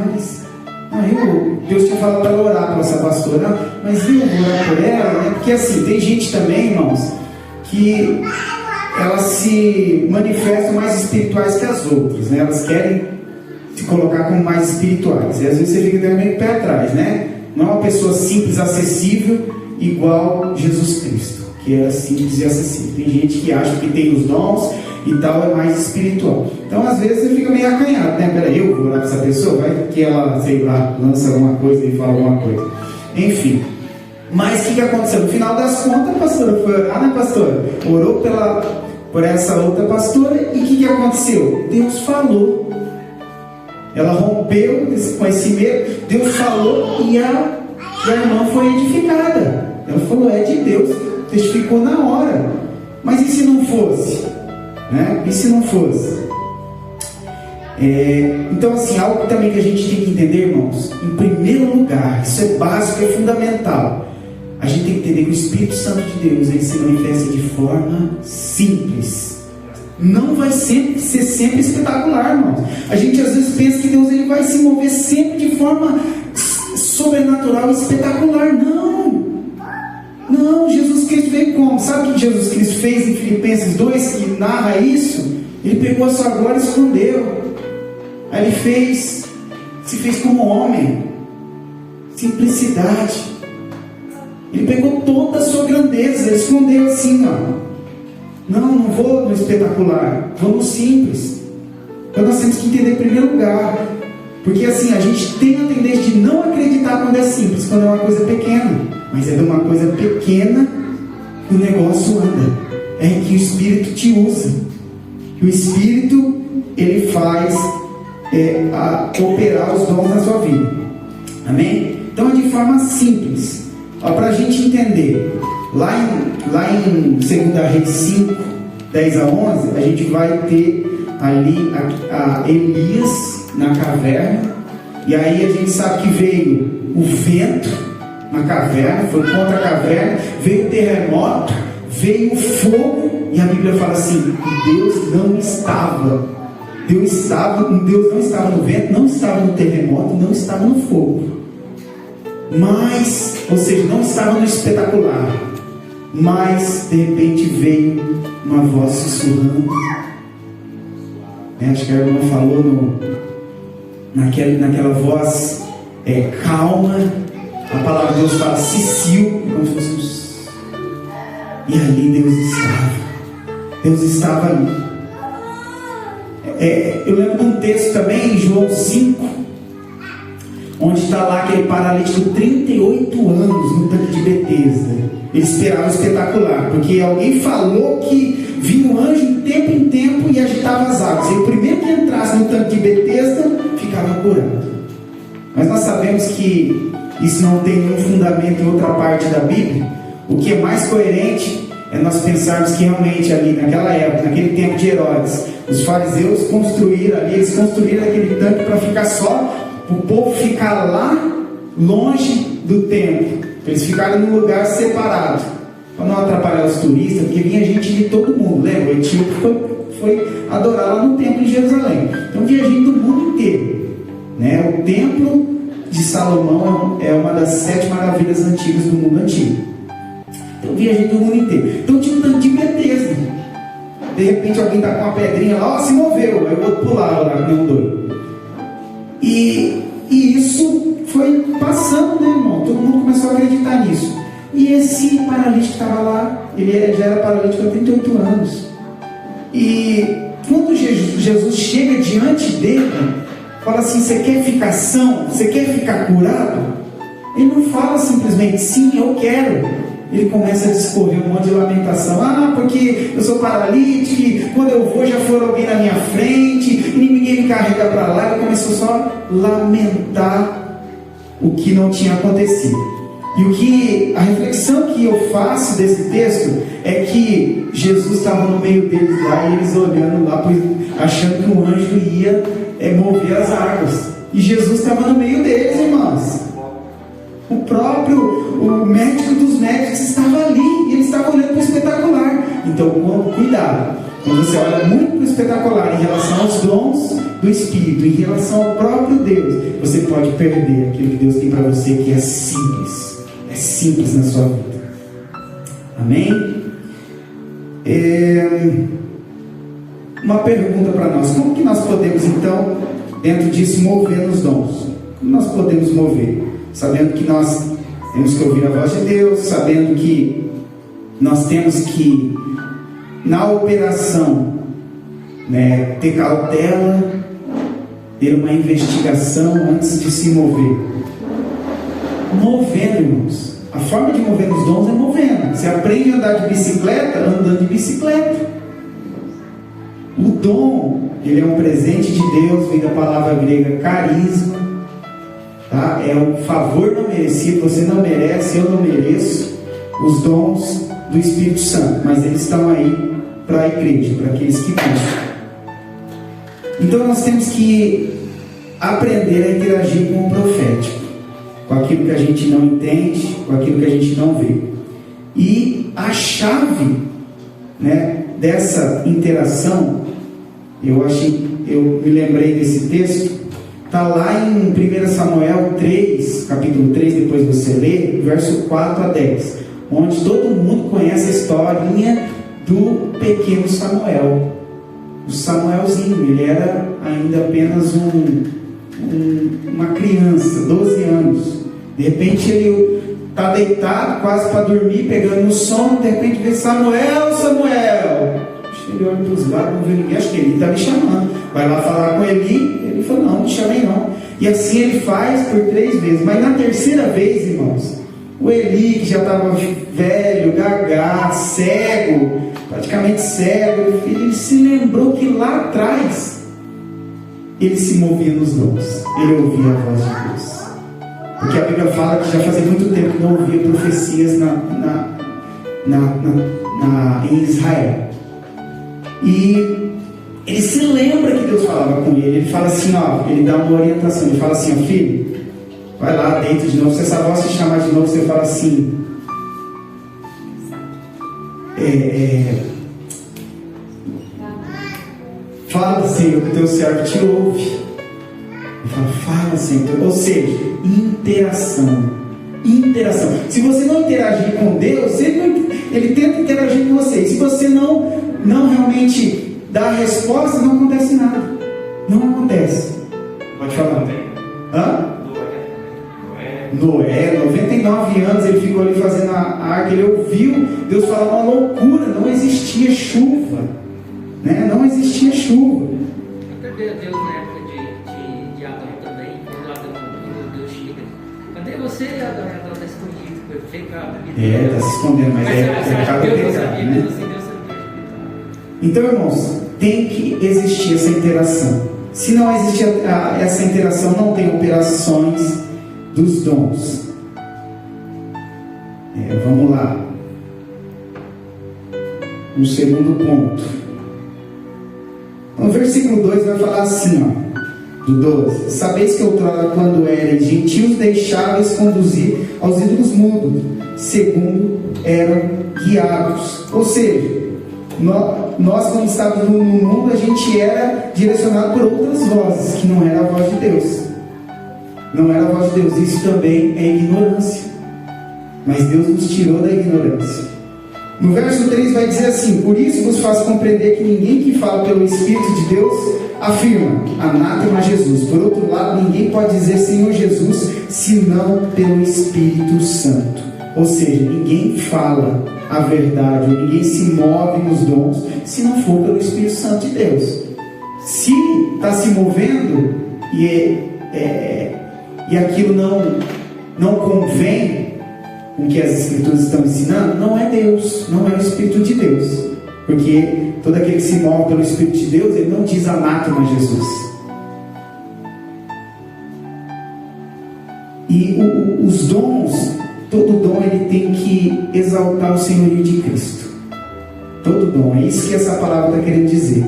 Deus tinha falado para ela orar por essa pastora, mas eu vou orar por ela, né? Porque assim, tem gente também, irmãos, que elas se manifestam mais espirituais que as outras, né? Elas querem se colocar como mais espirituais, e às vezes você fica meio pé atrás, né? Não é uma pessoa simples, acessível, igual Jesus Cristo, que é simples e acessível. Tem gente que acha que tem os dons e tal, é mais espiritual. Então às vezes você fica meio acanhado, né? Peraí, eu vou orar para essa pessoa, vai que ela, sei lá, lança alguma coisa e fala alguma coisa. Enfim. Mas o que aconteceu? No final das contas, a pastora foi orar, né, pastora? Orou por essa outra pastora, e o que aconteceu? Deus falou. Ela rompeu com esse medo, Deus falou, e a irmã foi edificada. Ela falou: é de Deus, testificou na hora. Mas e se não fosse? Né? E se não fosse? Então assim, algo também que a gente tem que entender, irmãos, em primeiro lugar, isso é básico, é fundamental. A gente tem que entender que o Espírito Santo de Deus, ele se manifesta de forma simples. Não vai ser sempre espetacular, irmãos. A gente às vezes pensa que Deus ele vai se mover sempre de forma sobrenatural e espetacular. Não, Jesus Cristo veio como? Sabe o que Jesus Cristo fez em Filipenses 2, que narra isso? Ele pegou a sua glória e escondeu. Aí ele se fez como homem. Simplicidade. Ele pegou toda a sua grandeza, ele escondeu assim, ó. Não vou no espetacular, vou no simples. Então nós temos que entender em primeiro lugar Porque assim, a gente tem a tendência de não acreditar quando é simples, quando é uma coisa pequena. Mas é de uma coisa pequena que o negócio anda. É que o Espírito te usa. Que o Espírito, ele faz operar os dons na sua vida. Amém? Então é de forma simples. Para a gente entender, lá em 2 Reis 5, 10 a 11, a gente vai ter ali a Elias na caverna. E aí a gente sabe que veio o vento na caverna, foi contra a caverna, veio o terremoto, veio o fogo. E a Bíblia fala assim: Deus não estava no vento, não estava no terremoto, não estava no fogo. Mas, ou seja, não estava no espetacular. Mas, de repente, veio uma voz sussurrando. Acho que a irmã falou naquela voz calma. A palavra de Deus fala Cicil, como se fosse e ali Deus estava ali. Eu lembro de um texto também em João 5, onde está lá aquele paralítico 38 anos no tanque de Betesda. Ele esperava o espetacular, porque alguém falou que vinha um anjo de tempo em tempo e agitava as águas. E o primeiro que entrasse no tanque de Betesda ficava curado. Mas nós sabemos que isso não tem nenhum fundamento em outra parte da Bíblia. O que é mais coerente é nós pensarmos que realmente ali naquela época, naquele tempo de Herodes, os fariseus construíram aquele tanque para ficar só, o povo ficar lá longe do templo. Eles ficaram num lugar separado, para não atrapalhar os turistas, porque vinha gente de todo mundo. Lembra? O etíope foi adorar lá no templo de Jerusalém. Então vinha gente do mundo inteiro, né? O templo de Salomão é uma das 7 maravilhas antigas do mundo antigo. Então vinha gente do mundo inteiro. Então tinha um tanque de Betesda. De repente alguém está com uma pedrinha lá, se moveu, aí o outro pulava lá, que nem um doido. E isso foi passando, né, irmão? Todo mundo começou a acreditar nisso. E esse paralítico que estava lá, ele já era paralítico há 38 anos. E quando Jesus chega diante dele, fala assim: você quer ficar são? Você quer ficar curado? Ele não fala simplesmente sim, eu quero. Ele começa a discorrer um monte de lamentação. Porque eu sou paralítico, e quando eu vou já for alguém na minha frente, e ninguém me carrega para lá. Ele começou só a lamentar o que não tinha acontecido. E a reflexão que eu faço desse texto é que Jesus estava no meio deles lá, e eles olhando lá, achando que um anjo ia mover as águas. E Jesus estava no meio deles, irmãos. O médico dos médicos estava ali, e ele estava olhando para o espetacular. Então, cuidado, quando você olha muito para o espetacular em relação aos dons do Espírito, em relação ao próprio Deus, você pode perder aquilo que Deus tem para você, que é simples na sua vida. Amém? Uma pergunta para nós: como que nós podemos então, dentro disso, mover nos dons? Como nós podemos mover? Sabendo que nós temos que ouvir a voz de Deus, sabendo que nós temos que, na operação, ter cautela, ter uma investigação antes de se mover. Movendo, irmãos. A forma de mover os dons é movendo. Você aprende a andar de bicicleta andando de bicicleta. O dom, ele é um presente de Deus, vem da palavra grega carisma. Tá? É um favor não merecido. Você não merece, eu não mereço os dons do Espírito Santo, mas eles estão aí para a igreja, para aqueles que buscam. Então nós temos que aprender a interagir com o profético, com aquilo que a gente não entende, com aquilo que a gente não vê. E a chave, dessa interação, eu me lembrei desse texto. Está lá em 1 Samuel 3, capítulo 3, depois você lê, verso 4 a 10, onde todo mundo conhece a historinha do pequeno Samuel. O Samuelzinho, ele era ainda apenas uma criança, 12 anos. De repente ele está deitado, quase para dormir, pegando no sono. De repente vê: Samuel, Samuel. Ele olha para os lados, não vê ninguém. Acho que ele está me chamando. Vai lá falar com Eli. Ele falou: não te chamei não. E assim ele faz por 3 vezes. Mas na terceira vez, irmãos, o Eli, que já estava velho, gaga, cego, praticamente cego, ele se lembrou que lá atrás ele se movia nos dons, ele ouvia a voz de Deus. Porque a Bíblia fala que já fazia muito tempo que não ouvia profecias em Israel. E ele se lembra que Deus falava com ele. Ele fala assim, ó, ele dá uma orientação. Ele fala assim, ó, filho, vai lá, deita de novo. Se essa voz te chamar de novo, você fala assim, fala, Senhor, que o teu servo te ouve. Ele fala, fala, Senhor. Ou seja, interação. Se você não interagir com Deus, ele tenta interagir com você. Se você não realmente dá a resposta, não acontece nada. Não acontece. Pode falar. Hã? Noé, 99 anos, ele ficou ali fazendo a arca, ele ouviu Deus falar uma loucura, não existia chuva, né? Não existia chuva. Cadê Deus na época de Adão também? Quando Deus chega, cadê você, Adão? Adão está escondido, está se escondendo, mas pecado Deus pecado, sabia, né? Deus sabia. Então, irmãos, tem que existir essa interação. Se não existir essa interação, não tem operações dos dons. Vamos lá. Um segundo ponto. No versículo 2 vai falar assim, ó, do 12: sabeis que outrora, quando eram gentios, deixáveis conduzir aos ídolos mudos, segundo eram guiados. Ou seja, nós quando estávamos no mundo, a gente era direcionado por outras vozes, que não era a voz de Deus. Não era a voz de Deus. Isso também é ignorância. Mas Deus nos tirou da ignorância. No verso 3 vai dizer assim: por isso vos faço compreender que ninguém que fala pelo Espírito de Deus afirma anátema a Jesus. Por outro lado, ninguém pode dizer Senhor Jesus senão pelo Espírito Santo. Ou seja, ninguém fala a verdade, ou ninguém se move nos dons se não for pelo Espírito Santo de Deus. Se está se movendo e aquilo não convém com o que as Escrituras estão ensinando, não é Deus, não é o Espírito de Deus. Porque todo aquele que se move pelo Espírito de Deus, ele não diz anátema a Jesus. E os dons, todo dom ele tem que exaltar o senhorio de Cristo. Todo dom, é isso que essa palavra está querendo dizer.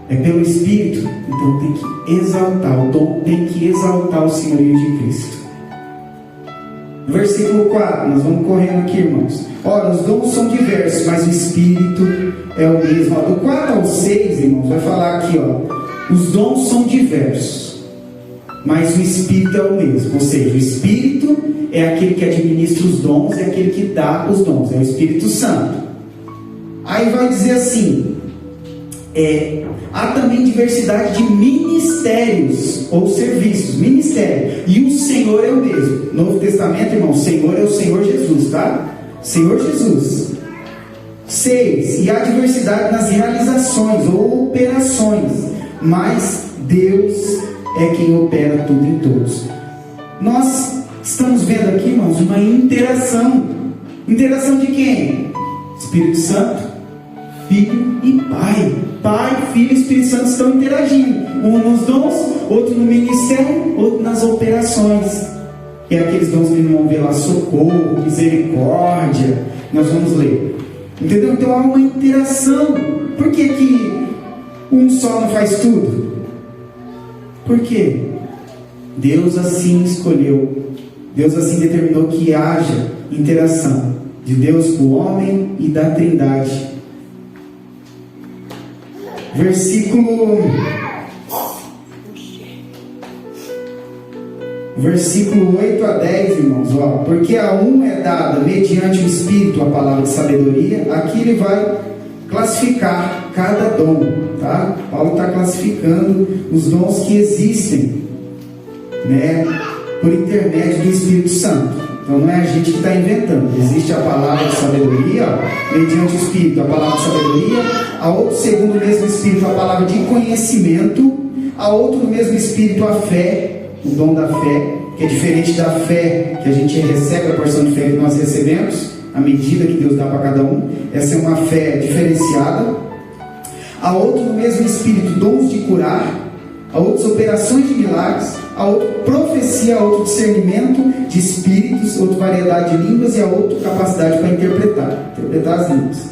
É pelo Espírito, então tem que exaltar, o dom tem que exaltar o senhorio de Cristo. Versículo 4, nós vamos correndo aqui, irmãos. Ora, os dons são diversos, mas o Espírito é o mesmo. Do 4 ao 6, irmãos, vai falar aqui, ó, os dons são diversos, mas o Espírito é o mesmo. Ou seja, o Espírito é aquele que administra os dons, é aquele que dá os dons, é o Espírito Santo. Aí vai dizer assim, há também diversidade de ministérios ou serviços, ministério, e o Senhor é o mesmo. Novo Testamento, irmão, o Senhor é o Senhor Jesus, tá? Senhor Jesus. 6, e há diversidade nas realizações ou operações, mas Deus é quem opera tudo em todos. Nós estamos vendo aqui, irmãos, uma interação. Interação de quem? Espírito Santo, Filho e Pai. Pai, Filho e Espírito Santo estão interagindo. Um nos dons, outro no ministério, outro nas operações. E aqueles dons que não vão ver lá, socorro, misericórdia. Nós vamos ler. Entendeu? Então há uma interação. Por que um só não faz tudo? Por quê? Deus assim escolheu. Deus assim determinou que haja interação de Deus com o homem e da Trindade. Versículo 8 a 10, irmãos, ó, porque a um é dada mediante o Espírito a palavra de sabedoria. Aqui ele vai classificar cada dom, tá? Paulo está classificando os dons que existem, né, por intermédio do Espírito Santo. Então não é a gente que está inventando. Existe a palavra de sabedoria, ó, mediante o Espírito a palavra de sabedoria, a outro segundo o mesmo Espírito a palavra de conhecimento, a outro do mesmo Espírito a fé, o dom da fé, que é diferente da fé que a gente recebe, a porção de fé que nós recebemos, a medida que Deus dá para cada um. Essa é uma fé diferenciada. Há outro no mesmo Espírito, dons de curar, há outros operações de milagres, há outro profecia, há outro discernimento de espíritos, outra variedade de línguas e há outra capacidade para interpretar as línguas.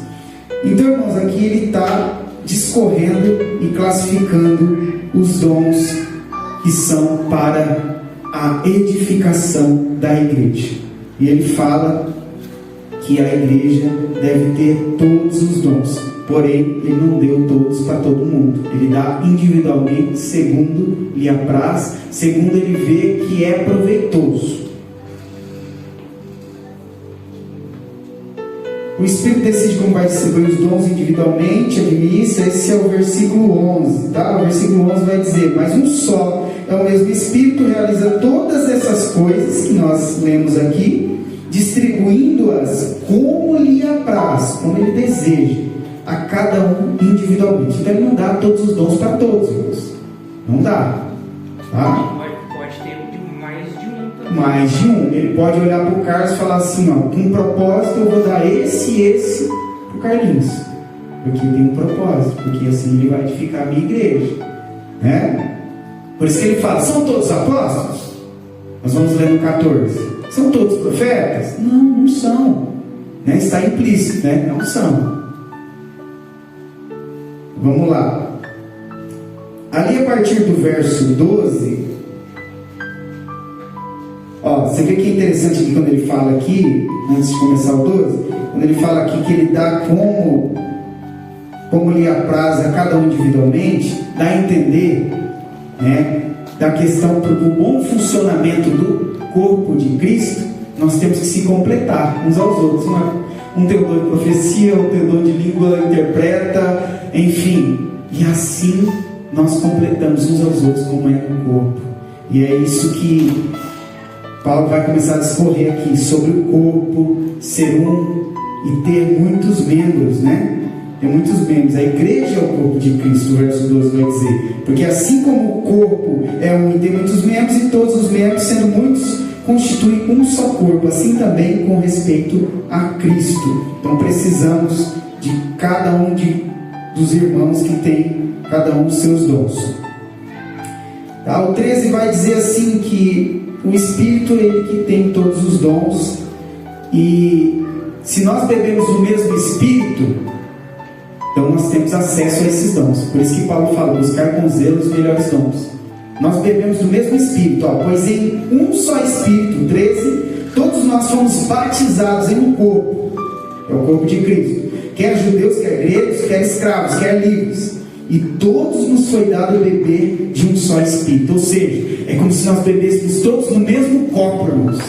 Então, irmãos, aqui ele está discorrendo e classificando os dons que são para a edificação da igreja. E ele fala que a igreja deve ter todos os dons, porém ele não deu todos para todo mundo. Ele dá individualmente, segundo lhe apraz, segundo ele vê que é proveitoso. O Espírito decide como vai distribuir os dons individualmente, administra. Esse é o versículo 11, tá? O versículo 11 vai dizer: mas um só é o mesmo Espírito, realiza todas essas coisas que nós lemos aqui, distribuindo-as como lhe apraz, como ele deseja, a cada um individualmente. Então ele não dá todos os dons para todos, irmãos. Não dá, tá? Pode ter mais de um também. Mais de um. Ele pode olhar para o Carlos e falar assim, ó, com um propósito eu vou dar esse e esse para o Carlinhos, porque tem um propósito, porque assim ele vai edificar a minha igreja, né? Por isso que ele fala, são todos apóstolos? Nós vamos ler no 14. São todos profetas? Não, não são, né? Está implícito, né? Não são. Vamos lá. Ali a partir do verso 12, ó, você vê que é interessante que quando ele fala aqui, antes de começar o 12, quando ele fala aqui que ele dá como lhe apraz a cada um individualmente, dá a entender, né, da questão do bom funcionamento do corpo de Cristo. Nós temos que se completar uns aos outros. Um tem o dom de profecia, outro tem o dom de língua, interpreta, enfim, e assim nós completamos uns aos outros como é no corpo. E é isso que Paulo vai começar a discorrer aqui, sobre o corpo ser um e ter muitos membros, né? Tem muitos membros. A igreja é o corpo de Cristo, o verso 12 vai dizer. Porque assim como o corpo é um e tem muitos membros, e todos os membros, sendo muitos, constituem um só corpo, assim também com respeito a Cristo. Então precisamos de cada um dos irmãos que tem cada um os seus dons. Tá? O 13 vai dizer assim que o Espírito, ele que tem todos os dons, e se nós bebemos o mesmo Espírito, então nós temos acesso a esses dons. Por isso que Paulo fala, buscar com zelo os melhores dons. Nós bebemos do mesmo Espírito, ó, pois em um só Espírito, 13, todos nós fomos batizados em um corpo, é o corpo de Cristo, quer judeus, quer gregos, quer escravos, quer livres, e todos nos foi dado beber de um só Espírito. Ou seja, é como se nós bebêssemos todos no mesmo copo, irmãos.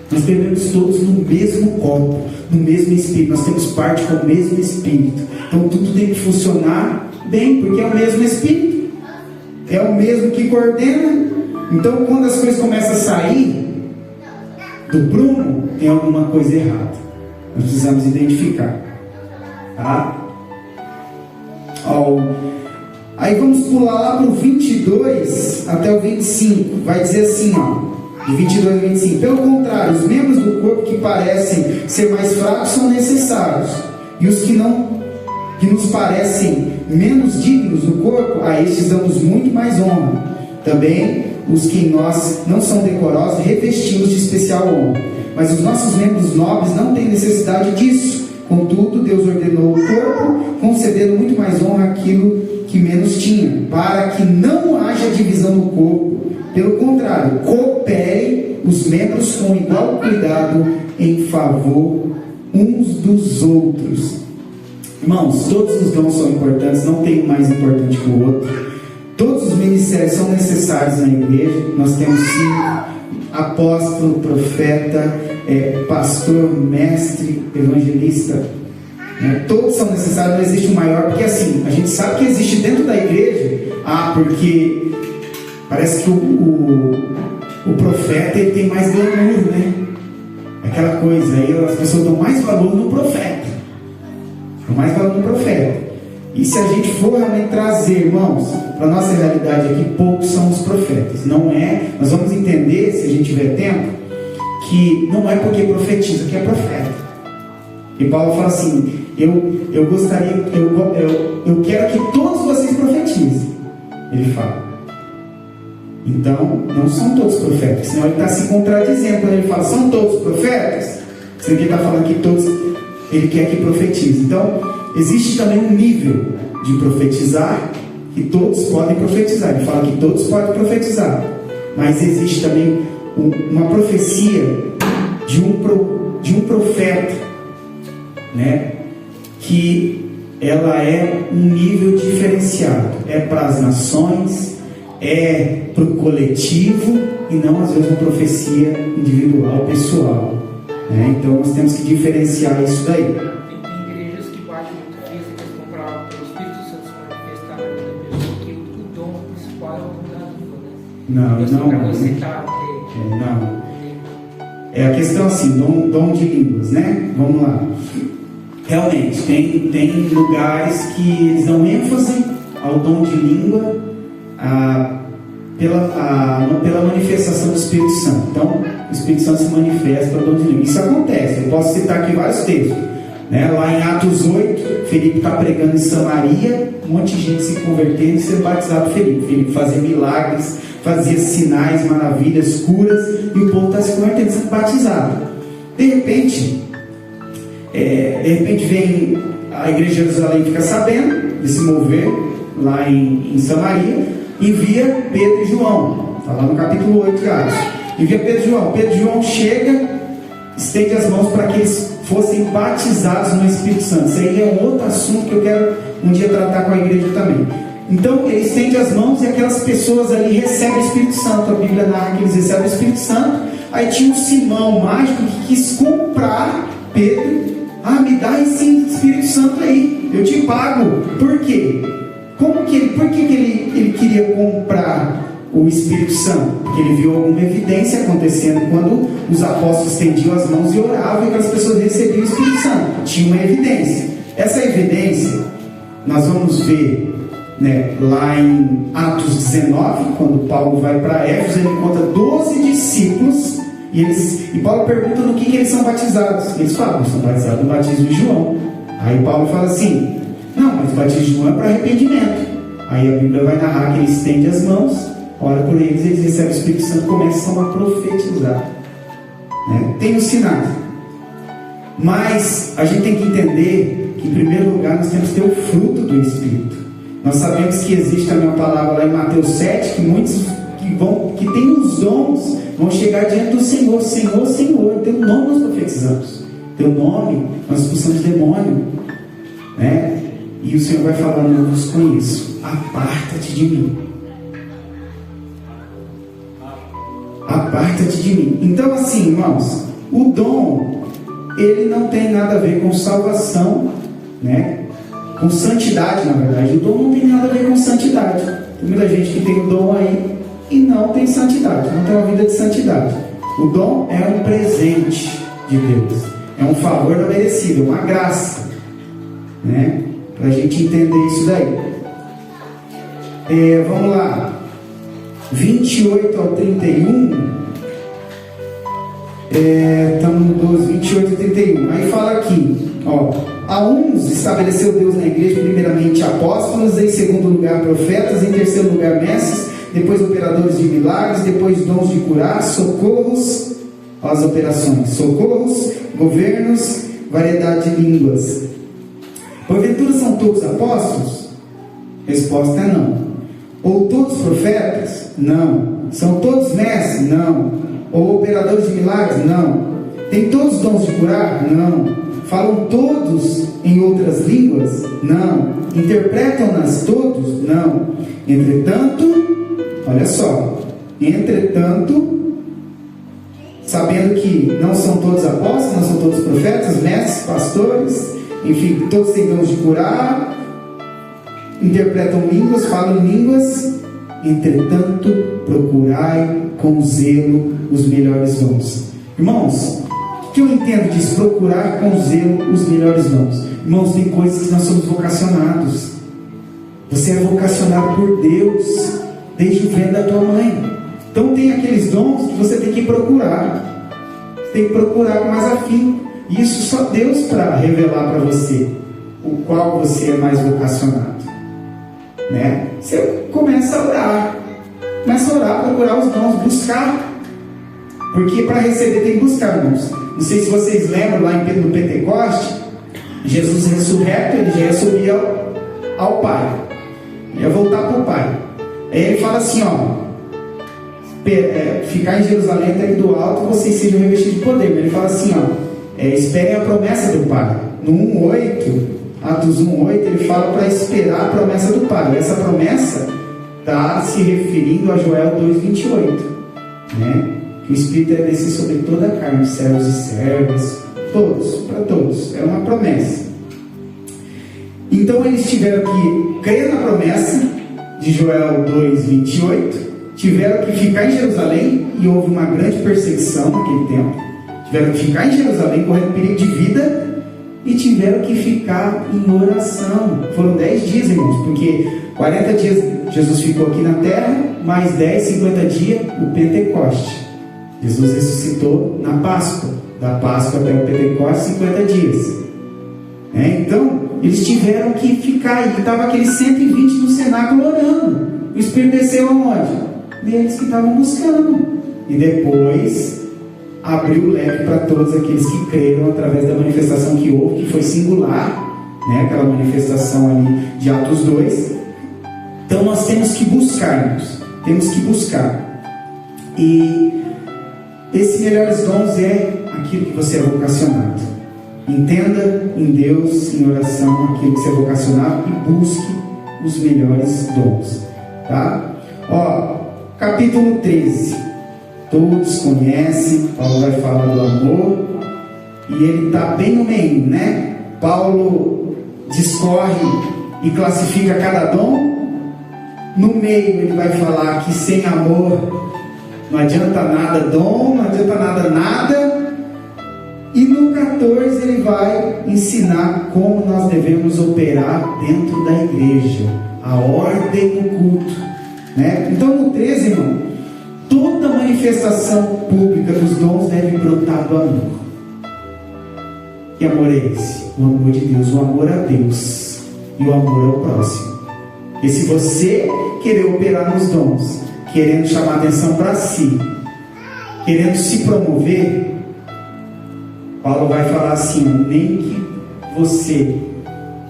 Nós bebemos todos no mesmo copo, no mesmo Espírito. Nós temos parte com o mesmo Espírito. Então tudo tem que funcionar bem, porque é o mesmo Espírito, é o mesmo que coordena. Então quando as coisas começam a sair do prumo, tem alguma coisa errada. Nós precisamos identificar, tá? Aí vamos pular lá para o 22 até o 25. Vai dizer assim, ó, de 22 a 25: pelo contrário, os membros do corpo que parecem ser mais fracos são necessários, e os que nos parecem menos dignos do corpo, a estes damos muito mais honra. Também os que em nós não são decorosos revestimos de especial honra. Mas os nossos membros nobres não têm necessidade disso. Contudo, Deus ordenou o corpo, concedendo muito mais honra àquilo que menos tinha, para que não haja divisão no corpo. Pelo contrário, cooperem os membros com igual cuidado em favor uns dos outros. Irmãos, todos os dons são importantes, não tem um mais importante que o outro. Todos os ministérios são necessários na igreja. Nós temos sim apóstolo, profeta, pastor, mestre, evangelista, né? Todos são necessários, não existe um maior, porque assim, a gente sabe que existe dentro da igreja, porque parece que o profeta ele tem mais glamour, né? Aquela coisa, aí as pessoas dão mais valor no profeta, dão mais valor no profeta. E se a gente for realmente trazer, irmãos, para a nossa realidade aqui, poucos são os profetas. Não é, nós vamos entender, se a gente tiver tempo, que não é porque profetiza que é profeta. E Paulo fala assim: eu gostaria, eu quero que todos vocês profetizem. Ele fala. Então, não são todos profetas, senão ele está se contradizendo quando ele fala: são todos profetas? Você está falando que todos, ele quer que profetize. Então, existe também um nível de profetizar, que todos podem profetizar. Ele fala que todos podem profetizar, mas existe também uma profecia de um profeta, né? Que ela é um nível diferenciado, é para as nações, é para o coletivo, e não às vezes uma profecia individual, pessoal, né? Então nós temos que diferenciar isso daí. Tem igrejas que batem muito nisso, que eles compraram pelo Espírito Santo se manifestar na vida da pessoa, que o dom principal é o dom da língua, né? Não. É a questão assim, dom de línguas, né? Vamos lá. Realmente, tem lugares que eles dão ênfase ao dom de língua pela manifestação do Espírito Santo. Então, o Espírito Santo se manifesta ao dom de língua. Isso acontece, eu posso citar aqui vários textos, né? Lá em Atos 8, Felipe está pregando em Samaria, um monte de gente se convertendo e sendo batizado por Felipe. Felipe fazia milagres, fazia sinais, maravilhas, curas, e o povo está se convertendo, sendo batizado. De repente vem a igreja de Jerusalém, fica sabendo desse mover lá em Samaria, envia Pedro e João. Está lá no capítulo 8 de Atos. Envia Pedro e João. Pedro e João chega, estende as mãos para que eles fossem batizados no Espírito Santo. Isso aí é um outro assunto que eu quero um dia tratar com a igreja também. Então ele estende as mãos e aquelas pessoas ali recebem o Espírito Santo. A Bíblia narra que eles recebem o Espírito Santo. Aí tinha um Simão mágico que quis comprar Pedro. Me dá esse Espírito Santo aí, eu te pago. Por quê? Por que ele queria comprar o Espírito Santo? Porque ele viu alguma evidência acontecendo quando os apóstolos estendiam as mãos e oravam, e aquelas pessoas recebiam o Espírito Santo. Tinha uma evidência. Essa evidência nós vamos ver, né, lá em Atos 19, quando Paulo vai para Éfeso, ele encontra 12 discípulos. E Paulo pergunta no que eles são batizados. Eles falam: são batizados no batismo de João. Aí Paulo fala assim: não, mas o batismo de João é para arrependimento. Aí a Bíblia vai narrar que ele estende as mãos, ora por eles recebem o Espírito Santo e começam a profetizar, né? Tem os sinais. Mas a gente tem que entender que, em primeiro lugar, nós temos que ter o fruto do Espírito. Nós sabemos que existe também uma palavra lá em Mateus 7, que muitos que têm os dons vão chegar diante do Senhor: Senhor, Senhor, em teu nome nós profetizamos, em teu nome nós expulsamos demônio, né? E o Senhor vai falar: não vos conheço, aparta-te de mim. Aparta-te de mim. Então, assim, irmãos, o dom, ele não tem nada a ver com salvação, né? Com santidade, na verdade. O dom não tem nada a ver com santidade. Tem muita gente que tem o dom aí e não tem santidade, não tem uma vida de santidade. O dom é um presente de Deus, é um favor não merecido, uma graça, né? Para a gente entender isso daí. Vamos lá, 28 ao 31. Estamos no 12, 28 e 31. Aí fala aqui, a uns estabeleceu Deus na igreja, primeiramente apóstolos, em segundo lugar profetas, em terceiro lugar mestres, depois operadores de milagres, depois dons de curar, socorros, as operações, socorros, governos, variedade de línguas. Porventura são todos apóstolos? Resposta é não. Ou todos profetas? Não. São todos mestres? Não. Ou operadores de milagres? Não. Tem todos dons de curar? Não. Falam todos em outras línguas? Não. Interpretam-nas todos? Não. Entretanto, olha só, sabendo que não são todos apóstolos, não são todos profetas, mestres, pastores, enfim, todos têm dons de curar, interpretam línguas, falam línguas. Entretanto, procurai com zelo os melhores dons. Irmãos, o que eu entendo disso? Procurar com zelo os melhores dons. Irmãos, tem coisas que nós somos vocacionados. Você é vocacionado por Deus desde o ventre da tua mãe. Então tem aqueles dons que você tem que procurar. Você tem que procurar com mais afinco. E isso só Deus para revelar para você o qual você é mais vocacionado. Né? Você começa a orar. Começa a orar, procurar os dons, buscar. Porque para receber tem que buscar, irmãos. Não sei se vocês lembram lá no Pentecoste, Jesus ressurreto, ele já ia subir ao Pai. Ele ia voltar para o Pai. Aí ele fala assim, ficar em Jerusalém até que do alto vocês sejam revestidos de poder. Mas ele fala assim, esperem a promessa do Pai. No 1:8, Atos 1:8, ele fala para esperar a promessa do Pai. E essa promessa está se referindo a Joel 2:28, né? Que o Espírito é descer sobre toda a carne, servos e servas, todos, para todos. É uma promessa. Então eles tiveram que crer na promessa de Joel 2:28, tiveram que ficar em Jerusalém, e houve uma grande perseguição naquele tempo. Tiveram que ficar em Jerusalém, correndo perigo de vida, e tiveram que ficar em oração. Foram 10 dias, irmãos, porque 40 dias Jesus ficou aqui na terra, mais 10, 50 dias, o Pentecoste. Jesus ressuscitou na Páscoa, da Páscoa até o Pentecoste, 50 dias. Então, eles tiveram que ficar, e estavam aqueles 120 no cenáculo orando. O Espírito desceu aonde? Neles que estavam buscando. E depois abriu o leque para todos aqueles que creram através da manifestação que houve, que foi singular, né? Aquela manifestação ali de Atos 2. Então nós temos que buscarmos, temos que buscar. E esses melhores dons é aquilo que você é vocacionado. Entenda em Deus, em oração, aquilo que você é vocacionado, e busque os melhores dons, tá? Capítulo 13, todos conhecem. Paulo vai falar do amor, e ele está bem no meio, né? Paulo discorre e classifica cada dom. No meio ele vai falar que sem amor não adianta nada dom, não adianta nada. E no 14 ele vai ensinar como nós devemos operar dentro da igreja, a ordem do culto, né? Então no 13, irmão, toda manifestação pública dos dons deve brotar do amor. Que amor é esse? O amor de Deus, o amor a Deus e o amor ao próximo. E se você querer operar nos dons, querendo chamar atenção para si, querendo se promover, Paulo vai falar assim: nem que você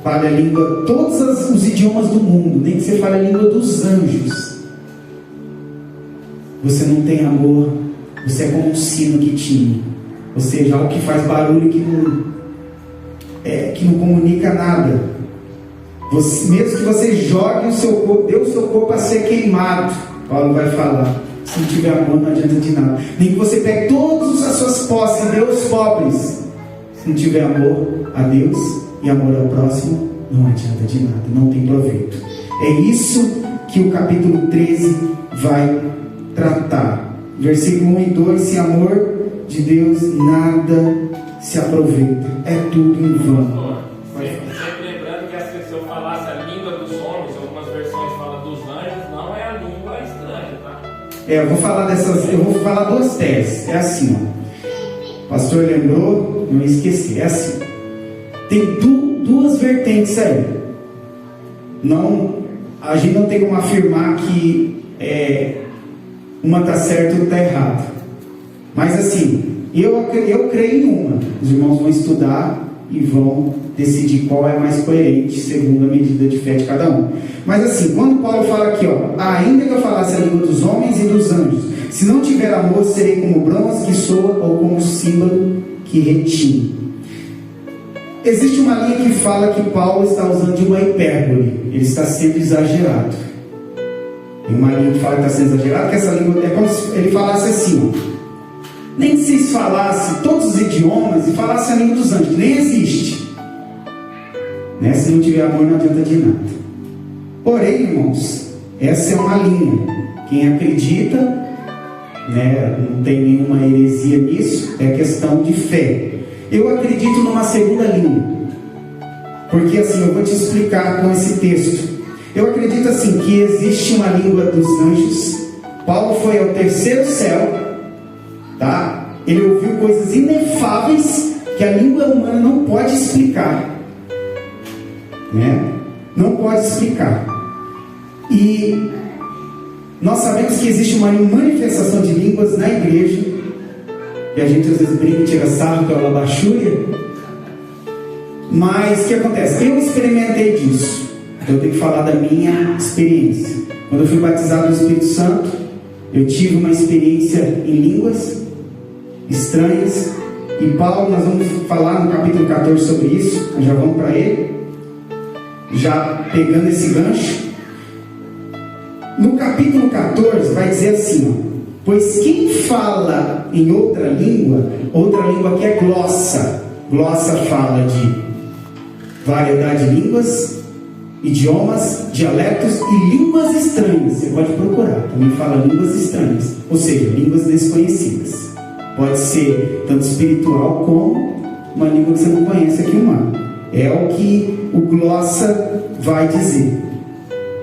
fale a língua, todos os idiomas do mundo, nem que você fale a língua dos anjos, você não tem amor, você é como um sino que tinha, ou seja, algo que faz barulho, que não comunica nada. Mesmo que você jogue o seu corpo, dê o seu corpo a ser queimado, Paulo vai falar, se não tiver amor não adianta de nada. Nem que você pegue todas as suas posses e dê aos pobres, se não tiver amor a Deus e amor ao próximo, não adianta de nada, não tem proveito. É isso que o capítulo 13 vai tratar. Versículo 1 e 2: sem amor de Deus nada se aproveita, é tudo em vão. Sempre lembrando que se eu falasse a língua dos homens, algumas versões falam dos anjos, não é a língua estranha, tá? Eu vou falar duas teses. É assim, ó. O pastor lembrou, não esqueci. É assim. Tem duas vertentes aí. A gente não tem como afirmar que uma está certa e outra está errada. Mas assim, eu creio em uma. Os irmãos vão estudar e vão decidir qual é mais coerente segundo a medida de fé de cada um. Mas assim, quando Paulo fala aqui, ainda que eu falasse a língua dos homens e dos anjos, se não tiver amor, serei como bronze que soa ou como símbolo que retine. Existe uma linha que fala que Paulo está usando de uma hipérbole, ele está sendo exagerado. Tem uma linha que fala que está sendo exagerado, que essa língua é como se ele falasse assim, nem que vocês falassem todos os idiomas e falassem a língua dos anjos, que nem existe, né? Se não tiver amor não adianta de nada. Porém, irmãos, essa é uma linha. Quem acredita, né, não tem nenhuma heresia nisso, é questão de fé. Eu acredito numa segunda linha, porque assim, eu vou te explicar com esse texto. Eu acredito assim, que existe uma língua dos anjos, Paulo foi ao terceiro céu, tá? Ele ouviu coisas inefáveis que a língua humana não pode explicar, né? Não pode explicar. E nós sabemos que existe uma manifestação de línguas na igreja, que a gente às vezes brinca e tira sarro pela labachúria. Mas o que acontece? Eu experimentei disso, então eu tenho que falar da minha experiência. Quando eu fui batizado no Espírito Santo, eu tive uma experiência em línguas estranhas. E Paulo, nós vamos falar no capítulo 14 sobre isso. Nós já vamos para ele, já pegando esse gancho. No capítulo 14 vai dizer assim, ó: pois quem fala em outra língua que é glossa. Glossa fala de variedade de línguas, idiomas, dialetos e línguas estranhas. Você pode procurar, também fala línguas estranhas, ou seja, línguas desconhecidas. Pode ser tanto espiritual como uma língua que você não conhece aqui, humana. É o que o glossa vai dizer,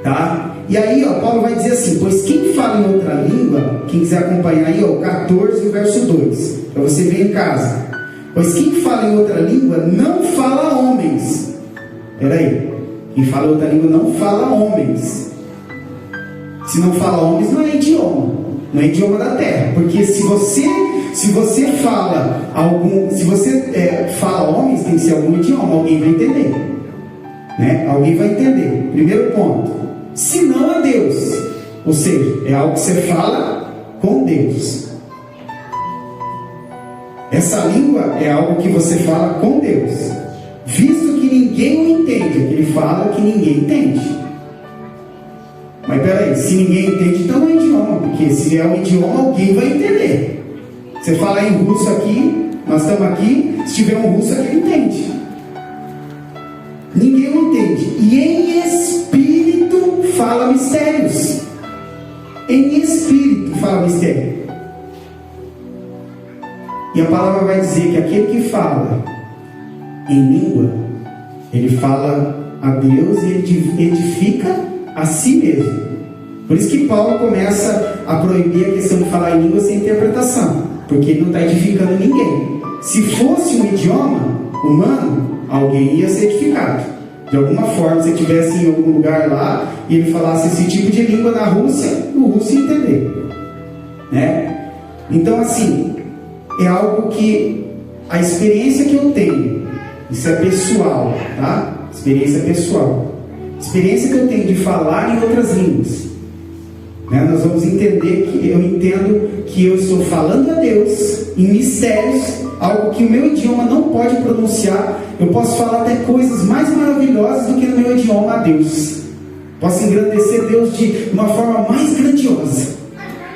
tá? E aí, ó, Paulo vai dizer assim: pois quem fala em outra língua, quem quiser acompanhar aí, ó, o 14, verso 2, para você ver em casa. Pois quem fala em outra língua não fala a homens. Peraí, quem fala em outra língua não fala a homens. Se não fala a homens, não é idioma, não é idioma da terra. Porque se você fala fala homens, tem que ser algum idioma, alguém vai entender, né? Alguém vai entender. Primeiro ponto. Se não é Deus, ou seja, é algo que você fala com Deus. Essa língua é algo que você fala com Deus, visto que ninguém o entende. Ele fala que ninguém entende. Mas peraí, se ninguém entende, então não é idioma, porque se é um idioma, alguém vai entender. Você fala em russo aqui, nós estamos aqui, se tiver um russo aqui, ele entende. Ninguém o entende. E em espírito fala mistérios. Em espírito fala mistério. E a palavra vai dizer que aquele que fala em língua, ele fala a Deus e ele edifica a si mesmo. Por isso que Paulo começa a proibir a questão de falar em língua sem interpretação, porque ele não está edificando ninguém. Se fosse um idioma humano, alguém ia ser edificado. De alguma forma, se estivesse em algum lugar lá e ele falasse esse tipo de língua na Rússia, o russo ia entender, né? Então, assim, é algo que a experiência que eu tenho, isso é pessoal, tá? Experiência pessoal. Experiência que eu tenho de falar em outras línguas, né? Nós vamos entender que eu entendo que eu estou falando a Deus em mistérios, algo que o meu idioma não pode pronunciar. Eu posso falar até coisas mais maravilhosas do que no meu idioma a Deus. Posso engrandecer Deus de uma forma mais grandiosa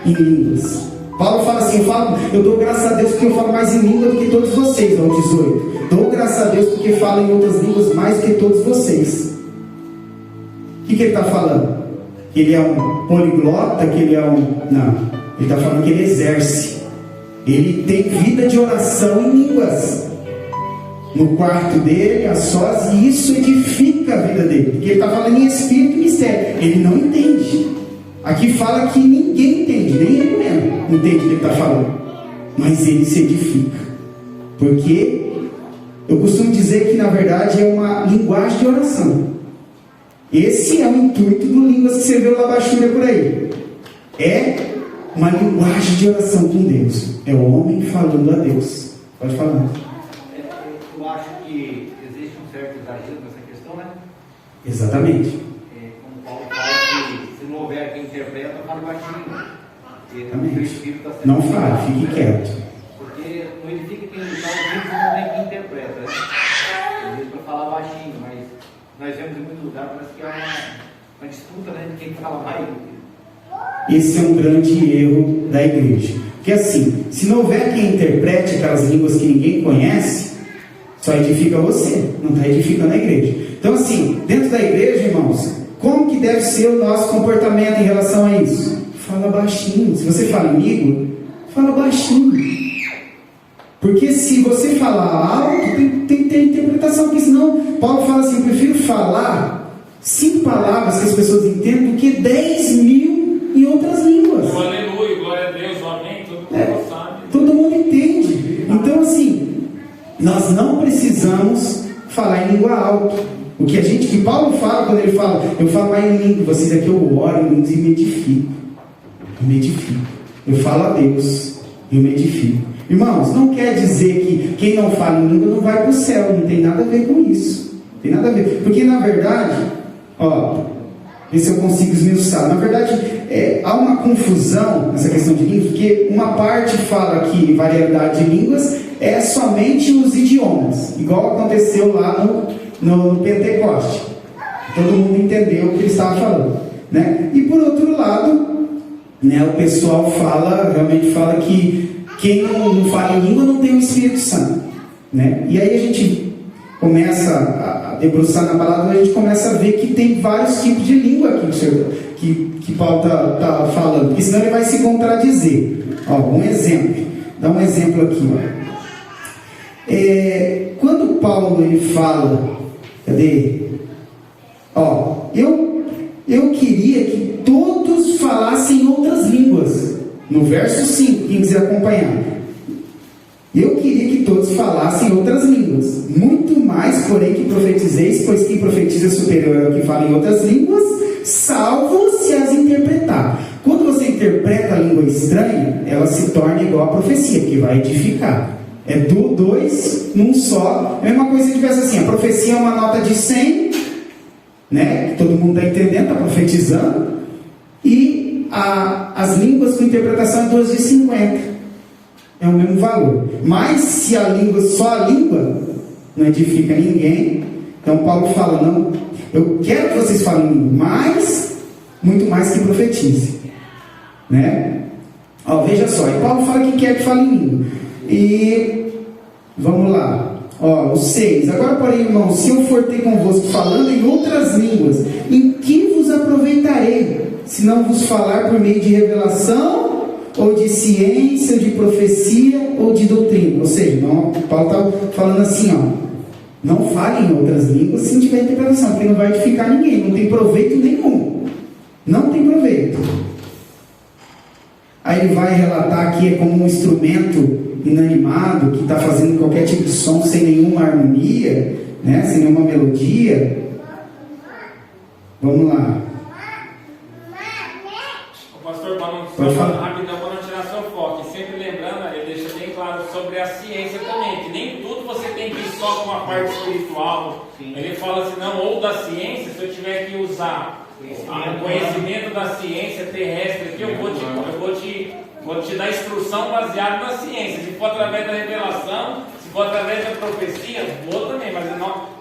em línguas. Paulo fala assim: eu dou graças a Deus porque eu falo mais em língua do que todos vocês, ao 18. Dou graças a Deus porque falo em outras línguas mais do que todos vocês. O que ele está falando? Que ele é um poliglota, que ele é um... Não, ele está falando que ele exerce. Ele tem vida de oração em línguas, no quarto dele, a sós, e isso edifica a vida dele, porque ele está falando em espírito e mistério. Ele não entende. Aqui fala que ninguém entende, nem ele mesmo entende o que ele está falando, mas ele se edifica, porque eu costumo dizer que na verdade é uma linguagem de oração. Esse é o intuito do Línguas que você vê o Labachúria por aí. É uma linguagem de oração com Deus. É o homem falando a Deus. Pode falar. Eu acho que existe um certo exagero nessa questão, né? Exatamente. Como Paulo fala, que se não houver quem interpreta, fale baixinho. Exatamente. Não fale, fique quieto. Porque não edifica quem está ouvindo, se não tem quem interpreta, né? Às vezes para falar baixinho, mas nós vemos em muito lugar, parece que é uma disputa, né, de quem fala mais. Esse é um grande erro da igreja. Porque assim, se não houver quem interprete aquelas línguas que ninguém conhece, só edifica você, não está edificando a igreja. Então assim, dentro da igreja, irmãos, como que deve ser o nosso comportamento em relação a isso? Fala baixinho. Se você fala em língua, fala baixinho. Porque se você falar alto, tem que ter interpretação, porque senão, Paulo fala assim: eu prefiro falar 5 palavras que as pessoas entendem do que 10.000 em outras línguas. aleluia, glória a Deus, amém, todo mundo sabe. Todo mundo entende. Então, assim, nós não precisamos falar em língua alta. O que que Paulo fala quando ele fala, eu falo lá em língua, vocês aqui eu oro em línguas e me edifico. Eu falo a Deus, eu me edifico. Irmãos, não quer dizer que quem não fala em língua não vai para o céu, não tem nada a ver com isso. Não tem nada a ver. Porque na verdade, ver se eu consigo esmiuçar. Na verdade, há uma confusão nessa questão de línguas, porque uma parte fala que variedade de línguas é somente os idiomas, igual aconteceu lá no Pentecoste. Todo mundo entendeu o que ele estava falando, né? E por outro lado, né, o pessoal realmente fala que quem não fala em língua não tem o Espírito Santo, né? E aí a gente começa a debruçar na palavra, a gente começa a ver que tem vários tipos de língua aqui que Paulo está falando, porque senão ele vai se contradizer. Um exemplo, dá um exemplo aqui. Quando Paulo ele fala, cadê? Eu queria que todos falassem outras línguas. No verso 5, quem quiser acompanhar. Eu queria que todos falassem outras línguas. Muito mais, porém, que profetizeis, pois quem profetiza é superior ao que fala em outras línguas, salvo se as interpretar. Quando você interpreta a língua estranha, ela se torna igual a profecia, que vai edificar. É dois num só. A mesma coisa se tivesse assim, a profecia é uma nota de 100, né? Todo mundo está entendendo, está profetizando. E as línguas com interpretação é 2 de 50. É o mesmo valor. Mas se só a língua não edifica ninguém, então Paulo fala, não, eu quero que vocês falem língua, mas muito mais que profetize, né? Veja só, e Paulo fala que quer que fale em língua. E vamos lá, o 6. Agora, porém, irmãos, se eu for ter convosco falando em outras línguas, em que vos aproveitarei, se não vos falar por meio de revelação, ou de ciência, ou de profecia, ou de doutrina? Ou seja, Paulo está falando assim, não fale em outras línguas se não tiver interpretação, porque não vai edificar ninguém, não tem proveito nenhum. Não tem proveito. Aí ele vai relatar que é como um instrumento inanimado, que está fazendo qualquer tipo de som sem nenhuma harmonia, né? Sem nenhuma melodia. Vamos lá. Pastor, rapidão, para não tirar seu foco, e sempre lembrando, ele deixa bem claro sobre a ciência também, que nem tudo você tem que ir só com a parte espiritual. Sim. Ele fala assim, não, ou da ciência, se eu tiver que usar o conhecimento da ciência terrestre aqui, eu vou te dar instrução baseada na ciência. Se for através da revelação, se for através da profecia, vou também, mas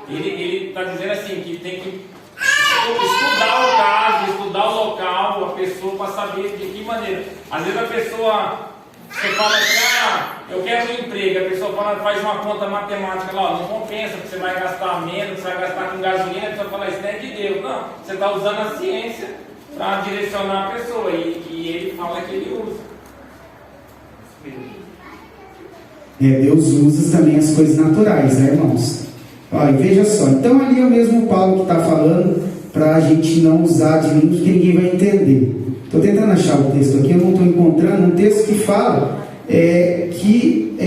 ele está dizendo assim, que tem que estudar o caso, estudar o local, a pessoa, para saber de que maneira. Às vezes a pessoa, você fala assim, eu quero um emprego, a pessoa faz uma conta matemática lá, não compensa, porque você vai gastar menos, você vai gastar com gasolina, a pessoa fala, isso não é de Deus. Não, você está usando a ciência para direcionar a pessoa, e ele fala que ele usa. Deus usa também as coisas naturais, né, irmãos? E veja só, então ali é o mesmo Paulo que está falando para a gente não usar de línguas que ninguém vai entender. Estou tentando achar o texto aqui, eu não estou encontrando um texto que fala que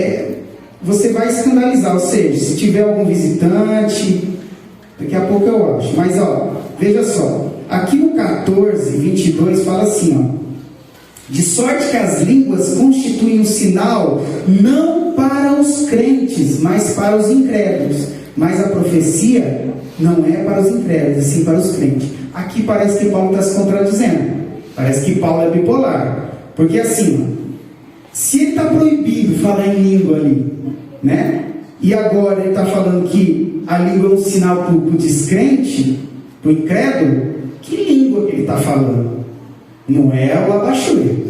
você vai escandalizar, ou seja, se tiver algum visitante, daqui a pouco eu acho, mas veja só, aqui no 14, 22 fala assim, de sorte que as línguas constituem um sinal não para os crentes, mas para os incrédulos. Mas a profecia não é para os incrédulos, sim para os crentes. Aqui parece que Paulo está se contradizendo. Parece que Paulo é bipolar. Porque assim, se ele está proibido falar em língua ali, né? E agora ele está falando que a língua é um sinal para o descrente, para o incrédulo, que língua que ele está falando? Não é o abaixure.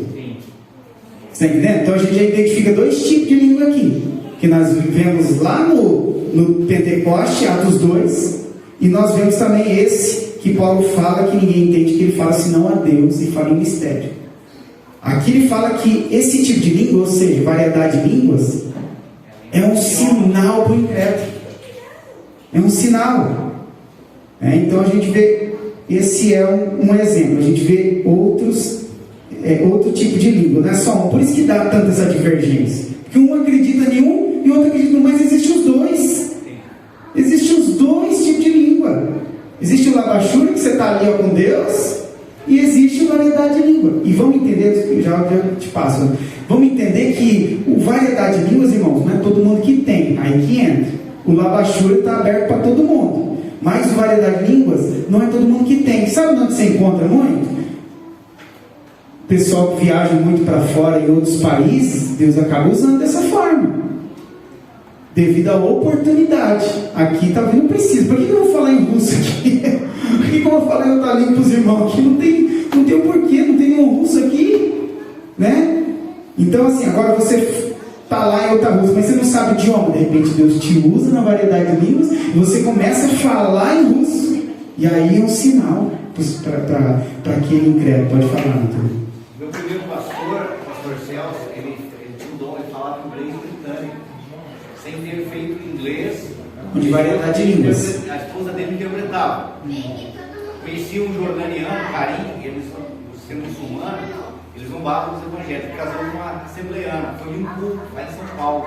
Você está entendendo? Então a gente já identifica 2 tipos de língua aqui. Que nós vemos lá no Pentecoste, Atos 2, e nós vemos também esse que Paulo fala que ninguém entende, que ele fala senão a Deus e fala em mistério. Aqui ele fala que esse tipo de língua, ou seja, variedade de línguas, é um sinal para o incrédulo. É um sinal. Então a gente vê, esse é um exemplo, a gente vê outros outro tipo de língua, não é só um. Por isso que dá tanta essa divergência. Porque um acredita em um e o outro acredita em um, mas existem os dois. Existem os dois tipos de língua. Existe o labachura, que você está ali com Deus, e existe variedade de língua. E vamos entender, já te passo, vamos entender que o variedade de línguas, irmãos, não é todo mundo que tem, aí que entra. O labachura está aberto para todo mundo. Mas o variedade de línguas não é todo mundo que tem. Sabe onde você encontra muito? Pessoal que viaja muito para fora em outros países, Deus acaba usando dessa forma, devido à oportunidade. Aqui talvez não precisa. Por que eu vou falar em russo aqui? Por que eu vou falar em outra língua para os irmãos aqui? Não tem o porquê, não tem nenhum russo aqui, né? Então assim, agora você está lá em outra russa, mas você não sabe o idioma, de repente Deus te usa na variedade de línguas e você começa a falar em russo, e aí é um sinal para aquele incrédulo. Pode falar, Antônio. Meu primeiro pastor, o pastor Celso, ele tinha um dom, ele falava inglês britânico, sem ter feito inglês. De variedade de línguas. A esposa dele interpretava. Conheci um jordaniano, Karim, eles sendo muçulmanos, eles zombavam dos evangélicos, casou com uma assembleiana, foi em um culto, lá em São Paulo.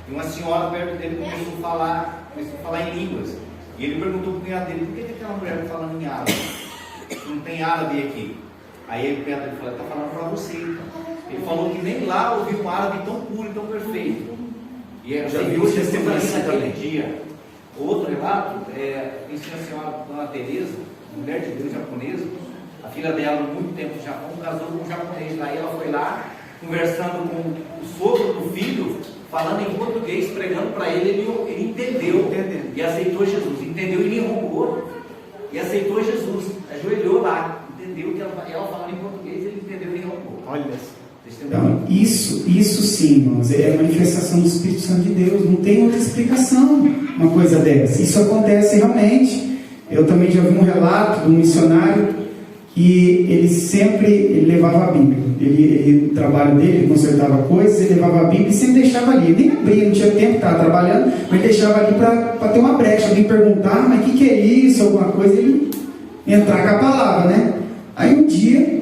E uma senhora perto dele começou a falar em línguas. E ele perguntou para o cunhado dele, por que aquela mulher está falando em árabe? Não tem árabe aqui. Aí ele falou, está falando para você. Ele falou que nem lá ouviu um árabe tão puro e tão perfeito. E já viu o testemunho naquele dia. Outro relato, conheci a senhora Dona Teresa, mulher de Deus japonesa. A filha dela, muito tempo no Japão, casou com um japonês lá. E ela foi lá, conversando com o sogro do filho, falando em português, pregando para ele. Ele entendeu e aceitou Jesus. Entendeu e enrolou e aceitou Jesus. Ajoelhou lá. Entendeu que ela falando em português, ele entendeu e enrolou. Olha. Então, isso sim, irmãos, é a manifestação do Espírito Santo de Deus. Não tem outra explicação uma coisa dessa. Isso acontece realmente. Eu também já vi um relato de um missionário que ele levava a Bíblia. O trabalho dele, ele consertava coisas, ele levava a Bíblia e sempre deixava ali. Ele nem abria, não tinha tempo, estava trabalhando, mas deixava ali para ter uma brecha. Alguém perguntar, mas o que é isso? Alguma coisa, ele entrar com a palavra, né? Aí um dia,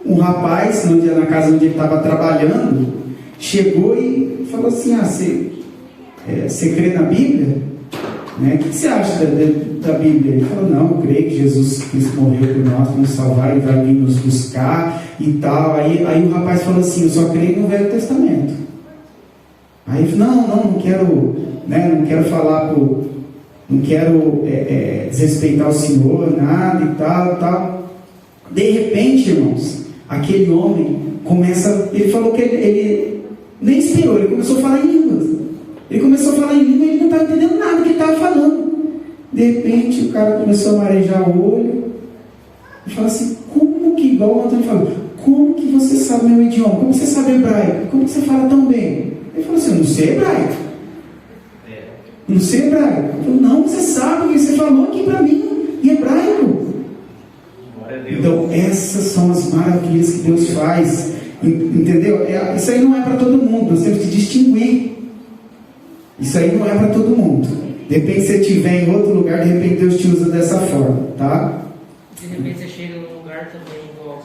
um rapaz, na casa onde ele estava trabalhando, chegou e falou assim: você crê na Bíblia? Né? O que você acha da Bíblia? Ele falou: não, eu creio que Jesus Cristo morreu por nós, para nos salvar e vai vir nos buscar e tal. Aí o rapaz falou assim: eu só creio no Velho Testamento. Aí ele falou: não quero, né, não quero falar não quero desrespeitar o Senhor, nada e tal. De repente, irmãos, aquele homem ele falou que ele nem esperou, ele começou a falar em línguas. Ele começou a falar em língua e ele não estava entendendo nada do que ele estava falando. De repente, o cara começou a marejar o olho e falou assim: como que, igual o Antônio falou, como que você sabe meu idioma? Como você sabe hebraico? Como que você fala tão bem? Ele falou assim: eu não sei hebraico. Não sei hebraico. Ele falou: não, você sabe o que você falou aqui para mim em hebraico. Então, essas são as maravilhas que Deus faz. Entendeu? Isso aí não é para todo mundo. Nós temos que distinguir. Isso aí não é para todo mundo. De repente você estiver em outro lugar, de repente Deus te usa dessa forma, tá? De repente você chega num lugar também igual,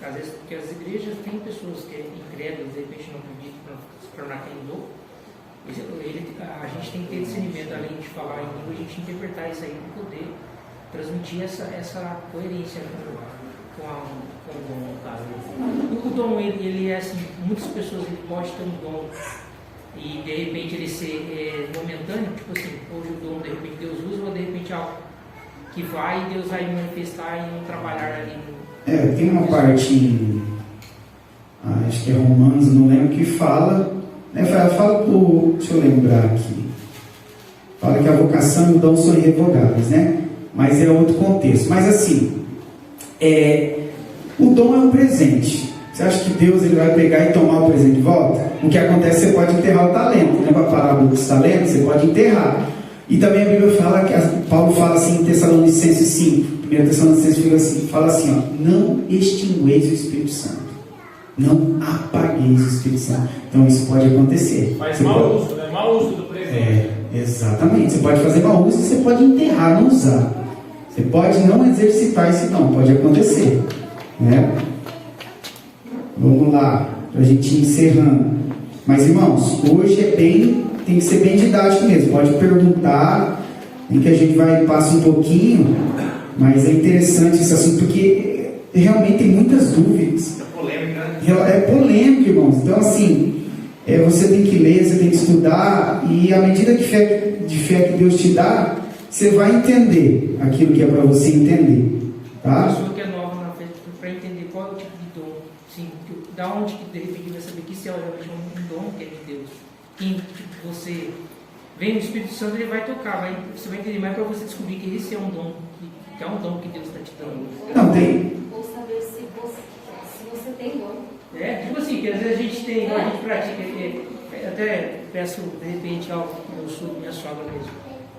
às vezes, porque as igrejas têm pessoas que incrédulas, de repente não acreditam para se tornar quem dou. A gente tem que ter discernimento, além de falar em língua, a gente interpretar isso aí para poder transmitir essa coerência com o dom, no caso. O dom, ele é assim, muitas pessoas podem ter um dom e de repente ele ser momentâneo, tipo assim, hoje o dom de repente Deus usa, ou de repente algo que vai e Deus vai manifestar e não trabalhar ali. Tem uma parte acho que é Romanos, não lembro, que fala, né, deixa eu lembrar aqui, fala que a vocação e o dom são irrevogáveis, né? Mas é outro contexto. Mas assim, o dom é um presente. Você acha que Deus ele vai pegar e tomar o presente de volta? O que acontece, você pode enterrar o talento. Lembra a parábola dos talentos? Você pode enterrar. E também a Bíblia fala, Paulo fala assim em Tessalonicenses 5, 1 Tessalonicenses fala assim, ó: não extingueis o Espírito Santo, não apagueis o Espírito Santo. Então isso pode acontecer. Mas mau uso, né? Mau uso do presente. Exatamente. Você pode fazer mau uso e você pode enterrar, não usar. Você pode não exercitar esse dom, pode acontecer. né? Vamos lá, para a gente ir encerrando. Mas, irmãos, hoje tem que ser bem didático mesmo. Pode perguntar, em que a gente vai passar um pouquinho, mas é interessante esse assunto, porque realmente tem muitas dúvidas. É polêmica, né? É polêmico, irmãos. Então, assim, você tem que ler, você tem que estudar, e à medida de fé que Deus te dá, você vai entender aquilo que é para você entender. A Tá? pessoa que é nova na fé, para entender qual é o tipo de dom, sim, da onde que de repente vai saber que isso é realmente um dom que é de Deus. Quem você vem no Espírito Santo, ele vai tocar, você vai entender mais para você descobrir que esse é um dom, que é um dom que Deus está te dando. Não, tem. Ou saber se você tem dom. Tipo assim, que às vezes a gente pratica, até peço de repente ao meu sogro, minha sogra mesmo,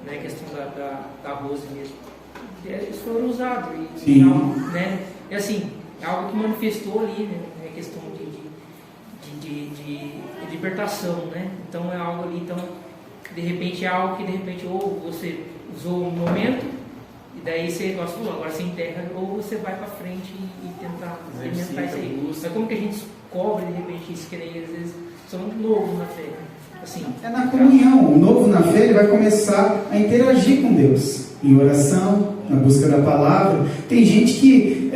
né, a questão da Rose mesmo. Eles foram usados, Sim. né? É assim, algo que manifestou ali, né? É questão de libertação, né? Então é algo ali, então, de repente é algo que de repente ou você usou um momento, e daí você gosta de agora você enterra, ou você vai para frente e tentar alimentar isso aí. Mas como que a gente descobre de repente isso, que nem às vezes são novos na fé? Assim, É na comunhão. O novo na fé, ele vai começar a interagir com Deus, em oração, na busca da palavra. Tem gente que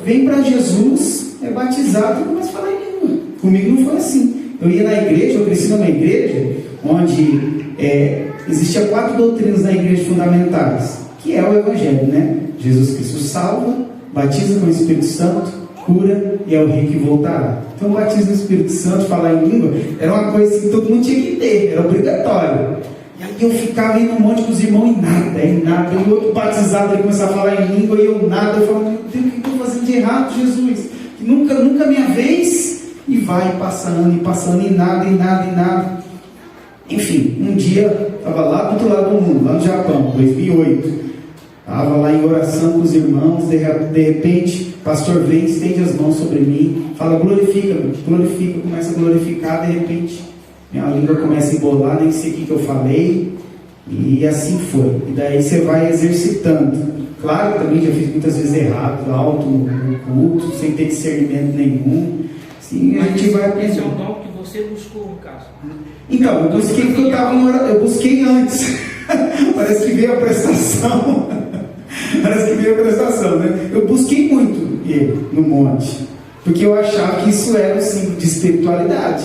vem para Jesus, é batizado e começa a falar em língua. Comigo não foi assim. Eu ia na igreja, eu cresci numa igreja onde existia 4 doutrinas na igreja fundamentais, que é o Evangelho, né? Jesus Cristo salva, batiza com o Espírito Santo, cura e é o rei que voltará. Então, o batismo no Espírito Santo, falar em língua, era uma coisa que todo mundo tinha que ter, era obrigatório. E aí eu ficava indo um monte com os irmãos e nada. E o outro batizado, ele começava a falar em língua e eu nada. Eu falava, meu Deus, o que eu estou fazendo de errado, Jesus? Que nunca minha vez. E vai passando, e nada. Enfim, um dia, estava lá do outro lado do mundo, lá no Japão, 2008. Estava lá em oração com os irmãos, de repente, o pastor vem, estende as mãos sobre mim, fala, glorifica, começa a glorificar, de repente, minha língua começa a embolar, nem sei o que eu falei, e assim foi. E daí você vai exercitando. Claro, também já fiz muitas vezes errado, alto no culto, sem ter discernimento nenhum. Sim, a gente vai aprender. Esse é um dom que você buscou, no caso. Então, eu busquei porque eu busquei antes. Parece que veio a prestação. Né? Eu busquei muito ele no monte, porque eu achava que isso era um símbolo de espiritualidade.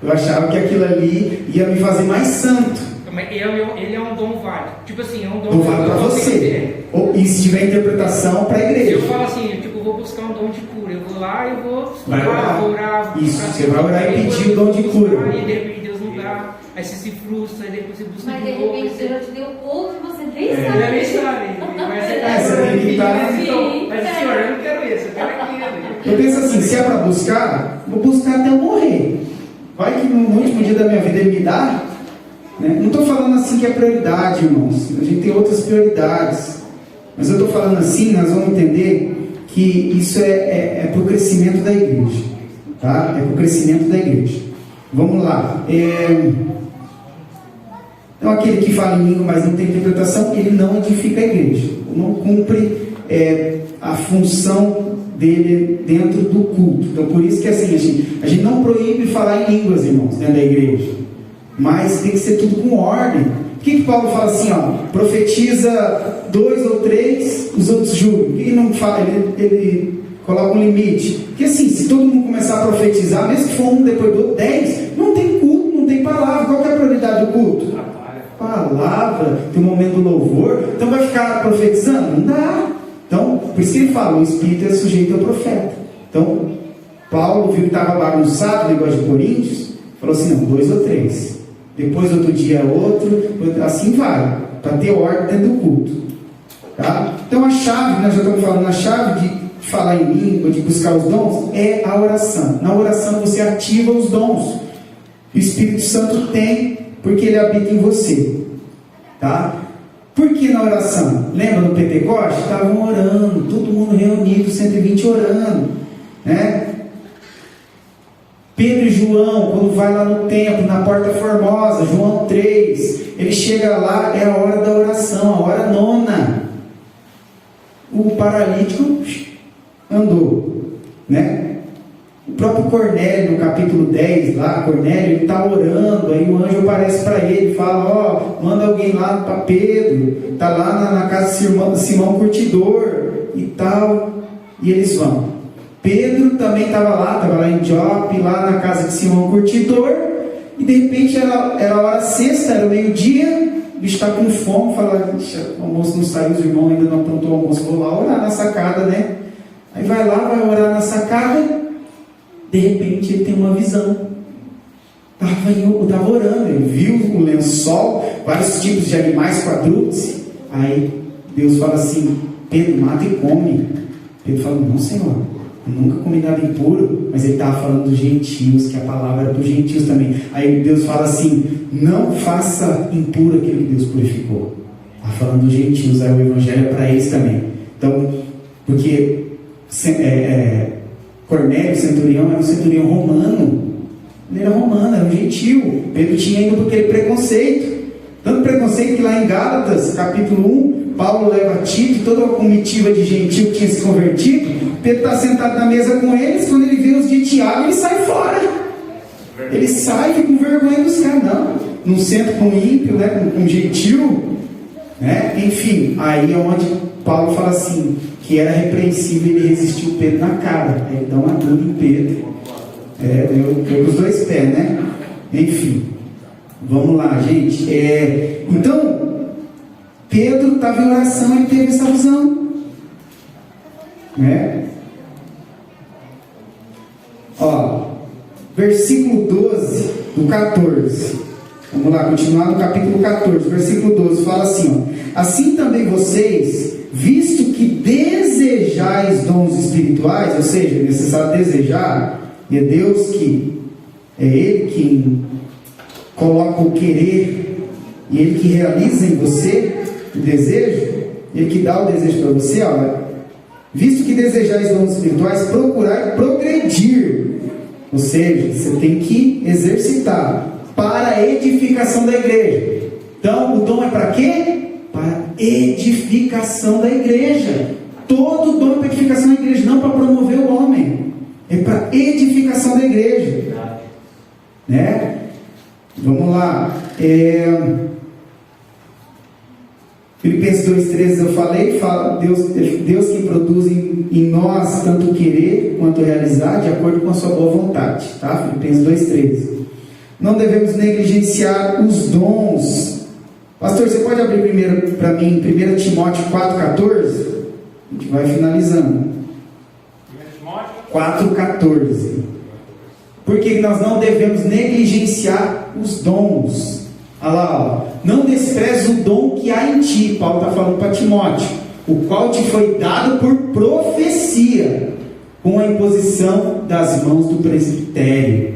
Eu achava que aquilo ali ia me fazer mais santo. Mas ele é um dom válido. Tipo assim, é um dom válido para você. E se tiver interpretação, para a igreja. Eu falo assim, eu vou buscar um dom de cura. Eu vou lá e vou orar. Isso, você vai orar e pedir o dom de cura. Aí de repente Deus não dá. Aí você se frustra, aí depois você busca Mas de de novo. repente Deus te deu outro e você nem Ele sabe. nem sabe. Mas você você tem que estar. Mas senhor, eu não quero isso, eu quero aquilo. Eu penso assim, se é para buscar, vou buscar até eu morrer. Vai que no último dia da minha vida ele me dá. Né? Não estou falando assim que é prioridade, irmãos. A gente tem outras prioridades. Mas eu estou falando assim, nós vamos entender que isso é para o crescimento da igreja. Tá? É para o crescimento da igreja. Vamos lá. Então, aquele que fala em língua, mas não tem interpretação, ele não edifica a igreja. Não cumpre a função dele dentro do culto. Então, por isso que assim, a gente não proíbe falar em línguas, irmãos, dentro da igreja. Mas tem que ser tudo com ordem. Por que Paulo fala assim, profetiza 2 ou 3, os outros julgam? Por que ele não fala? Ele coloca um limite. Porque assim, se todo mundo começar a profetizar, mesmo que for um depois do outro, 10, não tem culto, não tem palavra. Qual que é a prioridade do culto? Palavra, tem um momento do louvor. Então vai ficar profetizando? Não dá. Então, por isso que ele fala, o Espírito é sujeito ao profeta. Então, Paulo viu que estava bagunçado o negócio de Coríntios, falou assim, não, 2 ou 3. Depois outro dia outro, assim vai, para ter ordem dentro do culto. Tá? Então a chave, nós já estamos falando, a chave de falar em língua, de buscar os dons, é a oração. Na oração você ativa os dons. O Espírito Santo tem, porque ele habita em você. Tá? Por que na oração? Lembra no Pentecoste? Estavam orando, todo mundo reunido, 120 orando. Né? Pedro e João, quando vai lá no templo, na Porta Formosa, João 3, ele chega lá, é a hora da oração, a hora 9. O paralítico andou, né? O próprio Cornélio, no capítulo 10, lá, Cornélio, ele está orando, aí o anjo aparece para ele e fala, manda alguém lá para Pedro, está lá na casa de Simão Curtidor e tal, e eles vão. Pedro também estava lá em Jope, lá na casa de Simão Curtidor, e de repente era hora sexta, era meio-dia, o bicho está com fome, fala, o almoço não saiu, os irmãos ainda não aprontou o almoço, vou lá orar na sacada, né? Aí vai lá, vai orar na sacada, de repente ele tem uma visão. Estava orando, ele viu o lençol, vários tipos de animais quadrúpedes. Aí Deus fala assim, Pedro, mata e come. Pedro fala, não, Senhor, eu nunca comi nada impuro. Mas ele estava falando dos gentios, que a palavra era para os gentios também. Aí Deus fala assim, não faça impuro aquilo que Deus purificou. Está falando dos gentios, aí o evangelho é para eles também. Então, porque Cornélio, centurião, era um centurião romano. Ele era romano, era um gentil. Pedro tinha ainda aquele preconceito. Tanto preconceito que lá em Gálatas, capítulo 1, Paulo leva Tito e toda a comitiva de gentil que tinha se convertido. Pedro está sentado na mesa com eles. Quando ele vê os de Tiago, ele sai fora. Ele sai com vergonha dos caras. Não senta com ímpio, né, com gentil. Né? Enfim, aí é onde Paulo fala assim, que era repreensível, ele resistiu Pedro na cara. Aí ele dá uma dura em Pedro. Deu os dois pés, né? Enfim, vamos lá, gente. Então, Pedro estava em oração e teve essa visão. Né? Ó, versículo 12 do 14. Vamos lá, continuar no capítulo 14, versículo 12. Fala assim, ó, assim também vocês, visto que desejais dons espirituais, ou seja, é necessário desejar, e é Deus é Ele quem coloca o querer, e Ele que realiza em você o desejo, Ele que dá o desejo para você, ó, visto que desejais dons espirituais, procurai progredir, ou seja, você tem que exercitar, para a edificação da igreja. Então, o dom é para quê? Para edificação da igreja. Todo dom é para edificação da igreja, não para promover o homem. É para edificação da igreja. Né? Vamos lá. Filipenses 2,13 eu falei, fala Deus que produz em nós tanto querer quanto realizar, de acordo com a sua boa vontade. Tá? Filipenses 2,13. Não devemos negligenciar os dons. Pastor, você pode abrir primeiro para mim 1 Timóteo 4,14? A gente vai finalizando. 4,14. Por que nós não devemos negligenciar os dons? Olha lá, ó. Não despreze o dom que há em ti. Paulo está falando para Timóteo, o qual te foi dado por profecia, com a imposição das mãos do presbitério.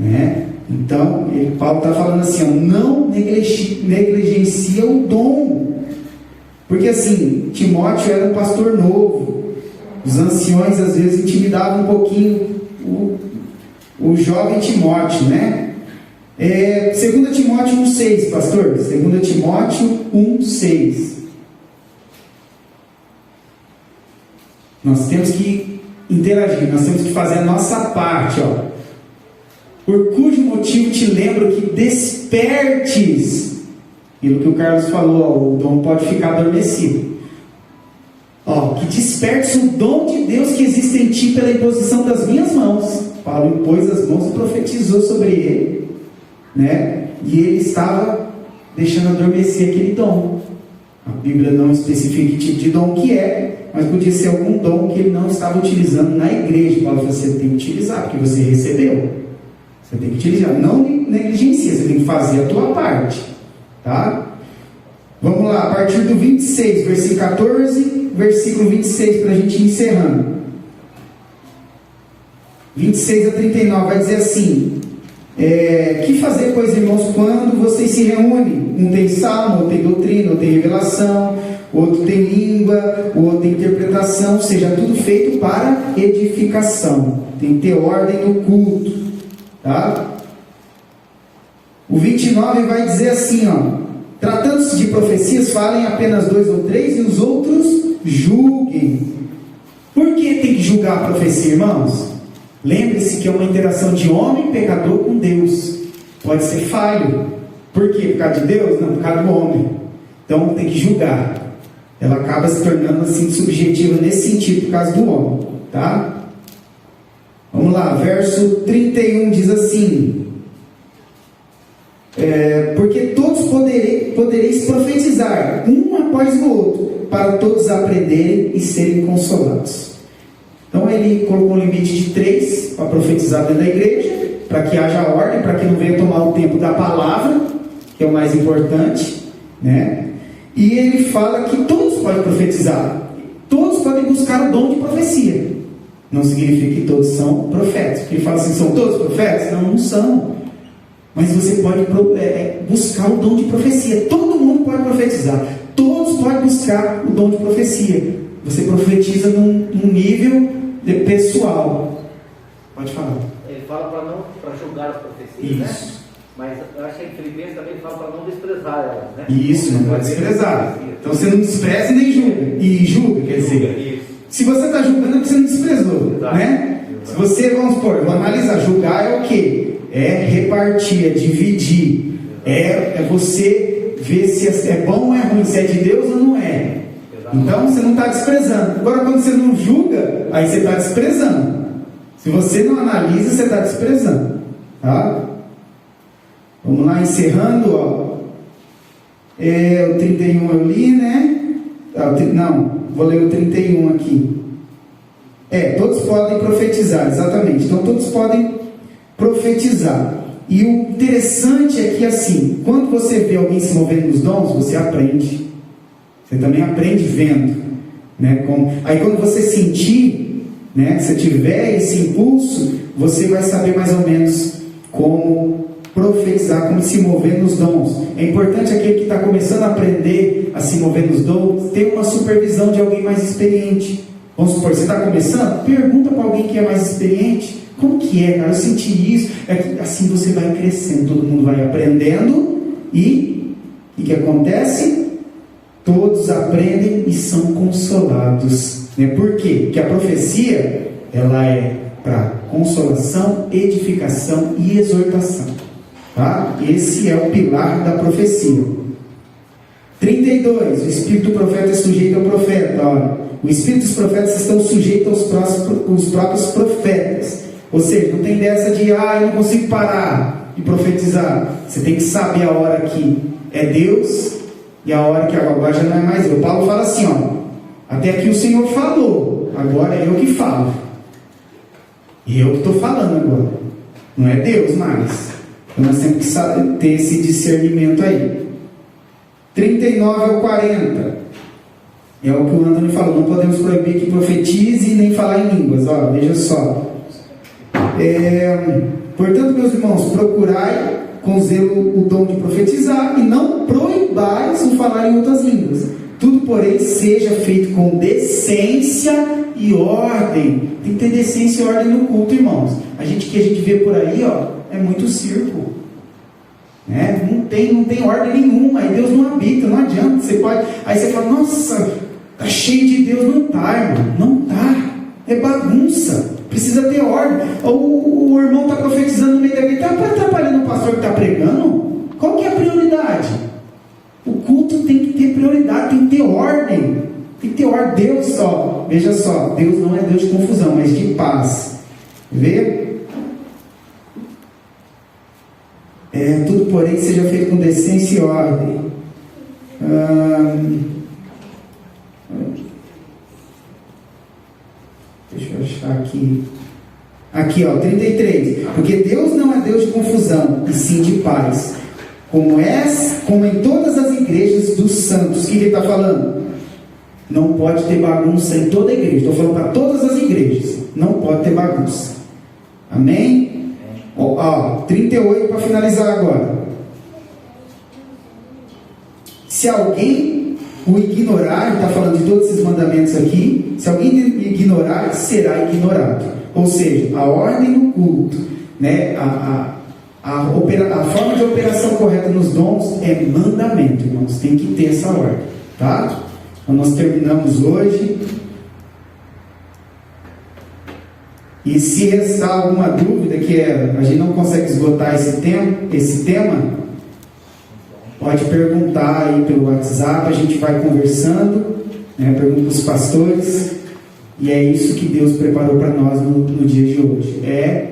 Né? Então, Paulo está falando assim, ó, não negligencia o dom. Porque assim, Timóteo era um pastor novo. Os anciões às vezes intimidavam um pouquinho o jovem Timóteo, né? 2 Timóteo 1,6, pastor. 2 Timóteo 1,6. Nós temos que interagir, nós temos que fazer a nossa parte, ó. Por cujo motivo te lembro que despertes, pelo que o Carlos falou, ó, o dom pode ficar adormecido. Ó, que despertes o dom de Deus que existe em ti pela imposição das minhas mãos. Paulo impôs as mãos e profetizou sobre ele, né? E ele estava deixando adormecer aquele dom. A Bíblia não especifica que tipo de dom que é, mas podia ser algum dom que ele não estava utilizando na igreja. Paulo falou, você tem que utilizar, porque você recebeu. Você tem que utilizar, não negligencia, você tem que fazer a tua parte, tá? Vamos lá, a partir do 26, versículo 14, versículo 26, para a gente ir encerrando. 26 a 39, vai dizer assim, que fazer, pois, irmãos, quando vocês se reúnem? Um tem salmo, outro tem doutrina, outro tem revelação, outro tem língua, outro tem interpretação, seja tudo feito para edificação. Tem que ter ordem no culto. Tá? O 29 vai dizer assim, ó, tratando-se de profecias, falem apenas 2 ou 3 e os outros julguem. Por que tem que julgar a profecia, irmãos? Lembre-se que é uma interação de homem pecador com Deus. Pode ser falho. Por quê? Por causa de Deus? Não, por causa do homem. Então tem que julgar. Ela acaba se tornando assim subjetiva nesse sentido, por causa do homem. Tá? Vamos lá, verso 31 diz assim: porque todos podereis profetizar, um após o outro, para todos aprenderem e serem consolados. Então ele colocou um limite de 3 para profetizar dentro da igreja, para que haja ordem, para que não venha tomar o tempo da palavra, que é o mais importante, né? E ele fala que todos podem profetizar, todos podem buscar o dom de profecia. Não significa que todos são profetas, porque ele fala assim, são todos profetas? Não, não são. Mas você pode buscar o dom de profecia. Todo mundo pode profetizar, todos podem buscar o dom de profecia. Você profetiza num nível pessoal. Pode falar. Ele fala para julgar as profecias, isso, né? Mas eu acho que em Filipenses também ele fala para não desprezar elas, né? Isso, não pode desprezar. Então você não despreza e nem julga. E julga, quer dizer, se você está julgando é porque você não desprezou, né? Se você, vamos supor, vou analisar, julgar é o quê? É repartir, é dividir, é você ver se é bom ou é ruim, se é de Deus ou não é. Então você não está desprezando. Agora quando você não julga, aí você está desprezando. Se você não analisa, você está desprezando. Tá? Vamos lá, encerrando, ó. O 31 eu li, né? Não, vou ler o 31 aqui. Todos podem profetizar, exatamente. Então todos podem profetizar. E o interessante é que assim, quando você vê alguém se movendo nos dons, você aprende. Você também aprende vendo, né? Aí quando você sentir, né? Se tiver esse impulso, você vai saber mais ou menos como profetizar, como se mover nos dons. É importante aquele que está começando a aprender a se mover nos dons, ter uma supervisão de alguém mais experiente. Vamos supor, você está começando, pergunta para alguém que é mais experiente, como que é, cara, eu senti isso. Assim você vai crescendo, todo mundo vai aprendendo e o que acontece? Todos aprendem e são consolados, né? Por quê? Porque a profecia, ela é para consolação, edificação e exortação, tá? Esse é o pilar da profecia. 32, o espírito do profeta é sujeito ao profeta. Olha, o espírito dos profetas estão sujeitos aos próprios profetas, ou seja, não tem dessa de, eu não consigo parar de profetizar. Você tem que saber a hora que é Deus e a hora que agora já não é mais eu. Paulo fala assim, até aqui o Senhor falou, agora é eu que falo. E eu que estou falando agora. Não é Deus mais. Então nós temos que ter esse discernimento aí. 39 ao 40. É o que o Antônio falou. Não podemos proibir que profetize nem falar em línguas. Veja só. Portanto, meus irmãos, procurai com zelo o dom de profetizar e não proibais o falar em outras línguas. Tudo, porém, seja feito com decência e ordem. Tem que ter decência e ordem no culto, irmãos. A gente vê por aí, é muito circo, né? Não tem ordem nenhuma. Aí Deus não habita, não adianta. Aí você fala, nossa, tá cheio de Deus. Não tá, irmão, não tá. É bagunça. Precisa ter ordem. O irmão está profetizando no meio da igreja, está atrapalhando o pastor que está pregando? Qual que é a prioridade? O culto tem que ter prioridade, tem que ter ordem. Tem que ter ordem. Deus veja só, Deus não é Deus de confusão, mas de paz. Vê? Tudo, porém, seja feito com decência e ordem. Deixa eu achar aqui. Aqui, 33. Porque Deus não é Deus de confusão, e sim de paz. Como em todas as igrejas dos santos. O que ele está falando? Não pode ter bagunça em toda a igreja. Estou falando para todas as igrejas. Não pode ter bagunça. Amém? 38 para finalizar agora. Se alguém o ignorar, está falando de todos esses mandamentos aqui, se alguém ignorar, será ignorado. Ou seja, a ordem no culto, né? A forma de operação correta nos dons é mandamento, irmãos. Tem que ter essa ordem, tá? Então nós terminamos hoje. 38 a 39. E se restar alguma dúvida, que a gente não consegue esgotar esse tema, pode perguntar aí pelo WhatsApp, a gente vai conversando, né? Pergunta para os pastores, e é isso que Deus preparou para nós no dia de hoje. E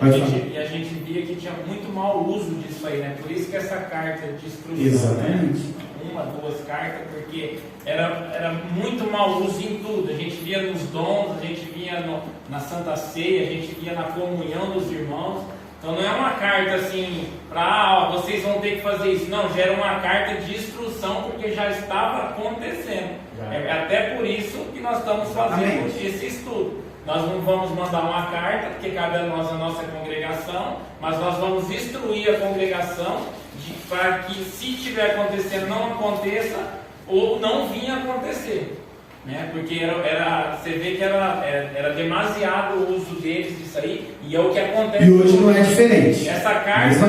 a gente via que tinha muito mau uso disso aí, né? Por isso que essa carta de instrução, exatamente, né? 1, 2 cartas, porque era muito mau uso em tudo. A gente via nos dons, a gente via na Santa Ceia, a gente via na comunhão dos irmãos. Então não é uma carta assim, para vocês vão ter que fazer isso. Não, já era uma carta de instrução, porque já estava acontecendo. É até por isso que nós estamos fazendo esse estudo. Nós não vamos mandar uma carta, porque cabe a nós a nossa congregação, mas nós vamos instruir a congregação para que, se estiver acontecendo, não aconteça ou não vinha acontecer. Né? Porque você vê que era demasiado o uso deles disso aí, e é o que acontece. E hoje não é diferente. Essa carta,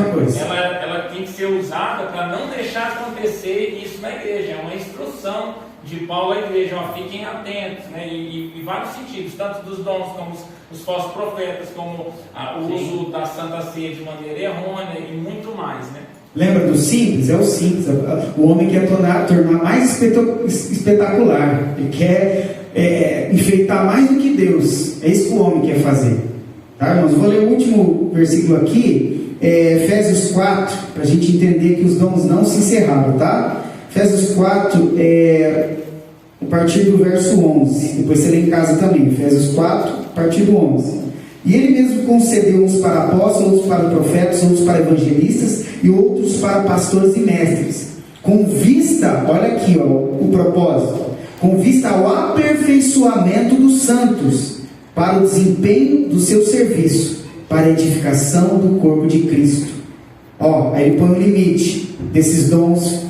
ela tem que ser usada para não deixar acontecer isso na igreja. É uma instrução de Paulo à igreja, fiquem atentos, né? E vários sentidos, tanto dos dons como os falsos profetas, como o uso da Santa Ceia de maneira errônea e muito mais, né? Lembra do simples? É o simples. O homem quer tornar mais espetacular. Ele quer enfeitar mais do que Deus. É isso que o homem quer fazer. Tá, irmãos? Vou ler o último versículo aqui, Efésios 4, para a gente entender que os dons não se encerraram, tá? Efésios 4, a partir do verso 11. Depois você lê em casa também. Efésios 4, a partir do 11. E ele mesmo concedeu uns para apóstolos, outros para profetas, outros para evangelistas e outros para pastores e mestres, com vista, olha aqui o propósito, com vista ao aperfeiçoamento dos santos, para o desempenho do seu serviço, para a edificação do corpo de Cristo. Aí ele põe um limite desses dons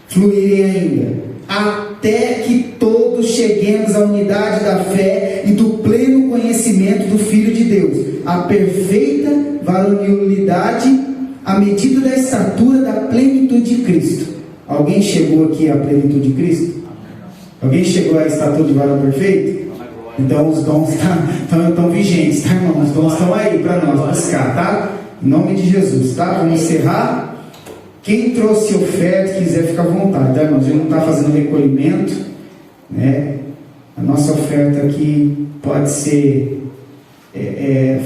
fluírem ainda, até que todos cheguemos à unidade da fé e do pleno conhecimento do Filho de Deus, a perfeita varonilidade, à medida da estatura da plenitude de Cristo. Alguém chegou aqui à plenitude de Cristo? Alguém chegou à estatura de varão perfeito? Então os dons estão vigentes, tá, irmão? Os dons estão aí para nós buscar, tá? Em nome de Jesus, tá? Vamos encerrar. Quem trouxe oferta, quiser ficar à vontade, tá, irmãos? A gente não está fazendo recolhimento, né? A nossa oferta aqui pode ser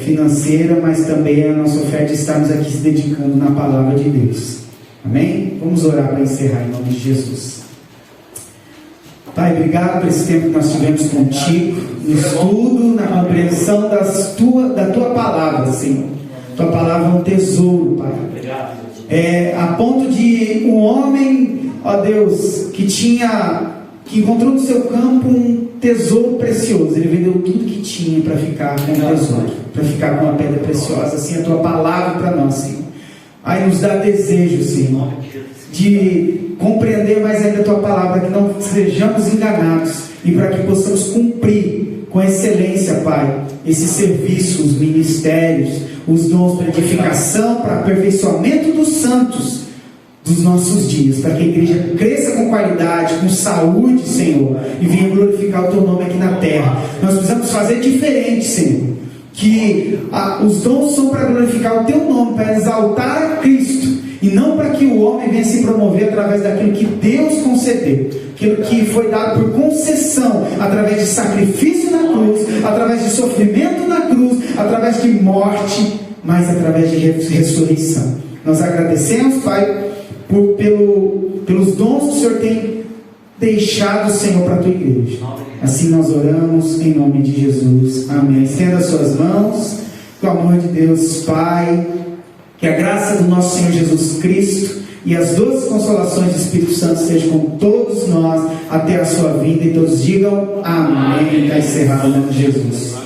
financeira, mas também a nossa oferta estarmos aqui se dedicando na palavra de Deus. Amém? Vamos orar para encerrar em nome de Jesus. Pai, obrigado por esse tempo que nós tivemos contigo, no estudo, na compreensão da tua palavra, Senhor. Tua palavra é um tesouro, Pai. A ponto de um homem, ó Deus, que encontrou no seu campo um tesouro precioso. Ele vendeu tudo que tinha para ficar com o tesouro, para ficar com uma pedra preciosa. Assim, a tua palavra para nós, Senhor. Aí nos dá desejo, Senhor, de compreender mais ainda a tua palavra, que não sejamos enganados e para que possamos cumprir com excelência, Pai, esse serviço, os ministérios, os dons para edificação, para aperfeiçoamento dos santos dos nossos dias, para que a igreja cresça com qualidade, com saúde, Senhor, e venha glorificar o teu nome aqui na terra. Nós precisamos fazer diferente, Senhor, que os dons são para glorificar o teu nome, para exaltar a Cristo, e não para que o homem venha se promover através daquilo que Deus concedeu, aquilo que foi dado por concessão, através de sacrifício na cruz, através de sofrimento na cruz, através de morte, mas através de ressurreição. Nós agradecemos, Pai, pelos dons que o Senhor tem deixado, Senhor, para a tua igreja. Assim nós oramos em nome de Jesus. Amém. Estenda as suas mãos, com o amor de Deus, Pai, que a graça do nosso Senhor Jesus Cristo e as doces consolações do Espírito Santo sejam com todos nós até a sua vinda, e todos digam amém. Está encerrado em nome de Jesus.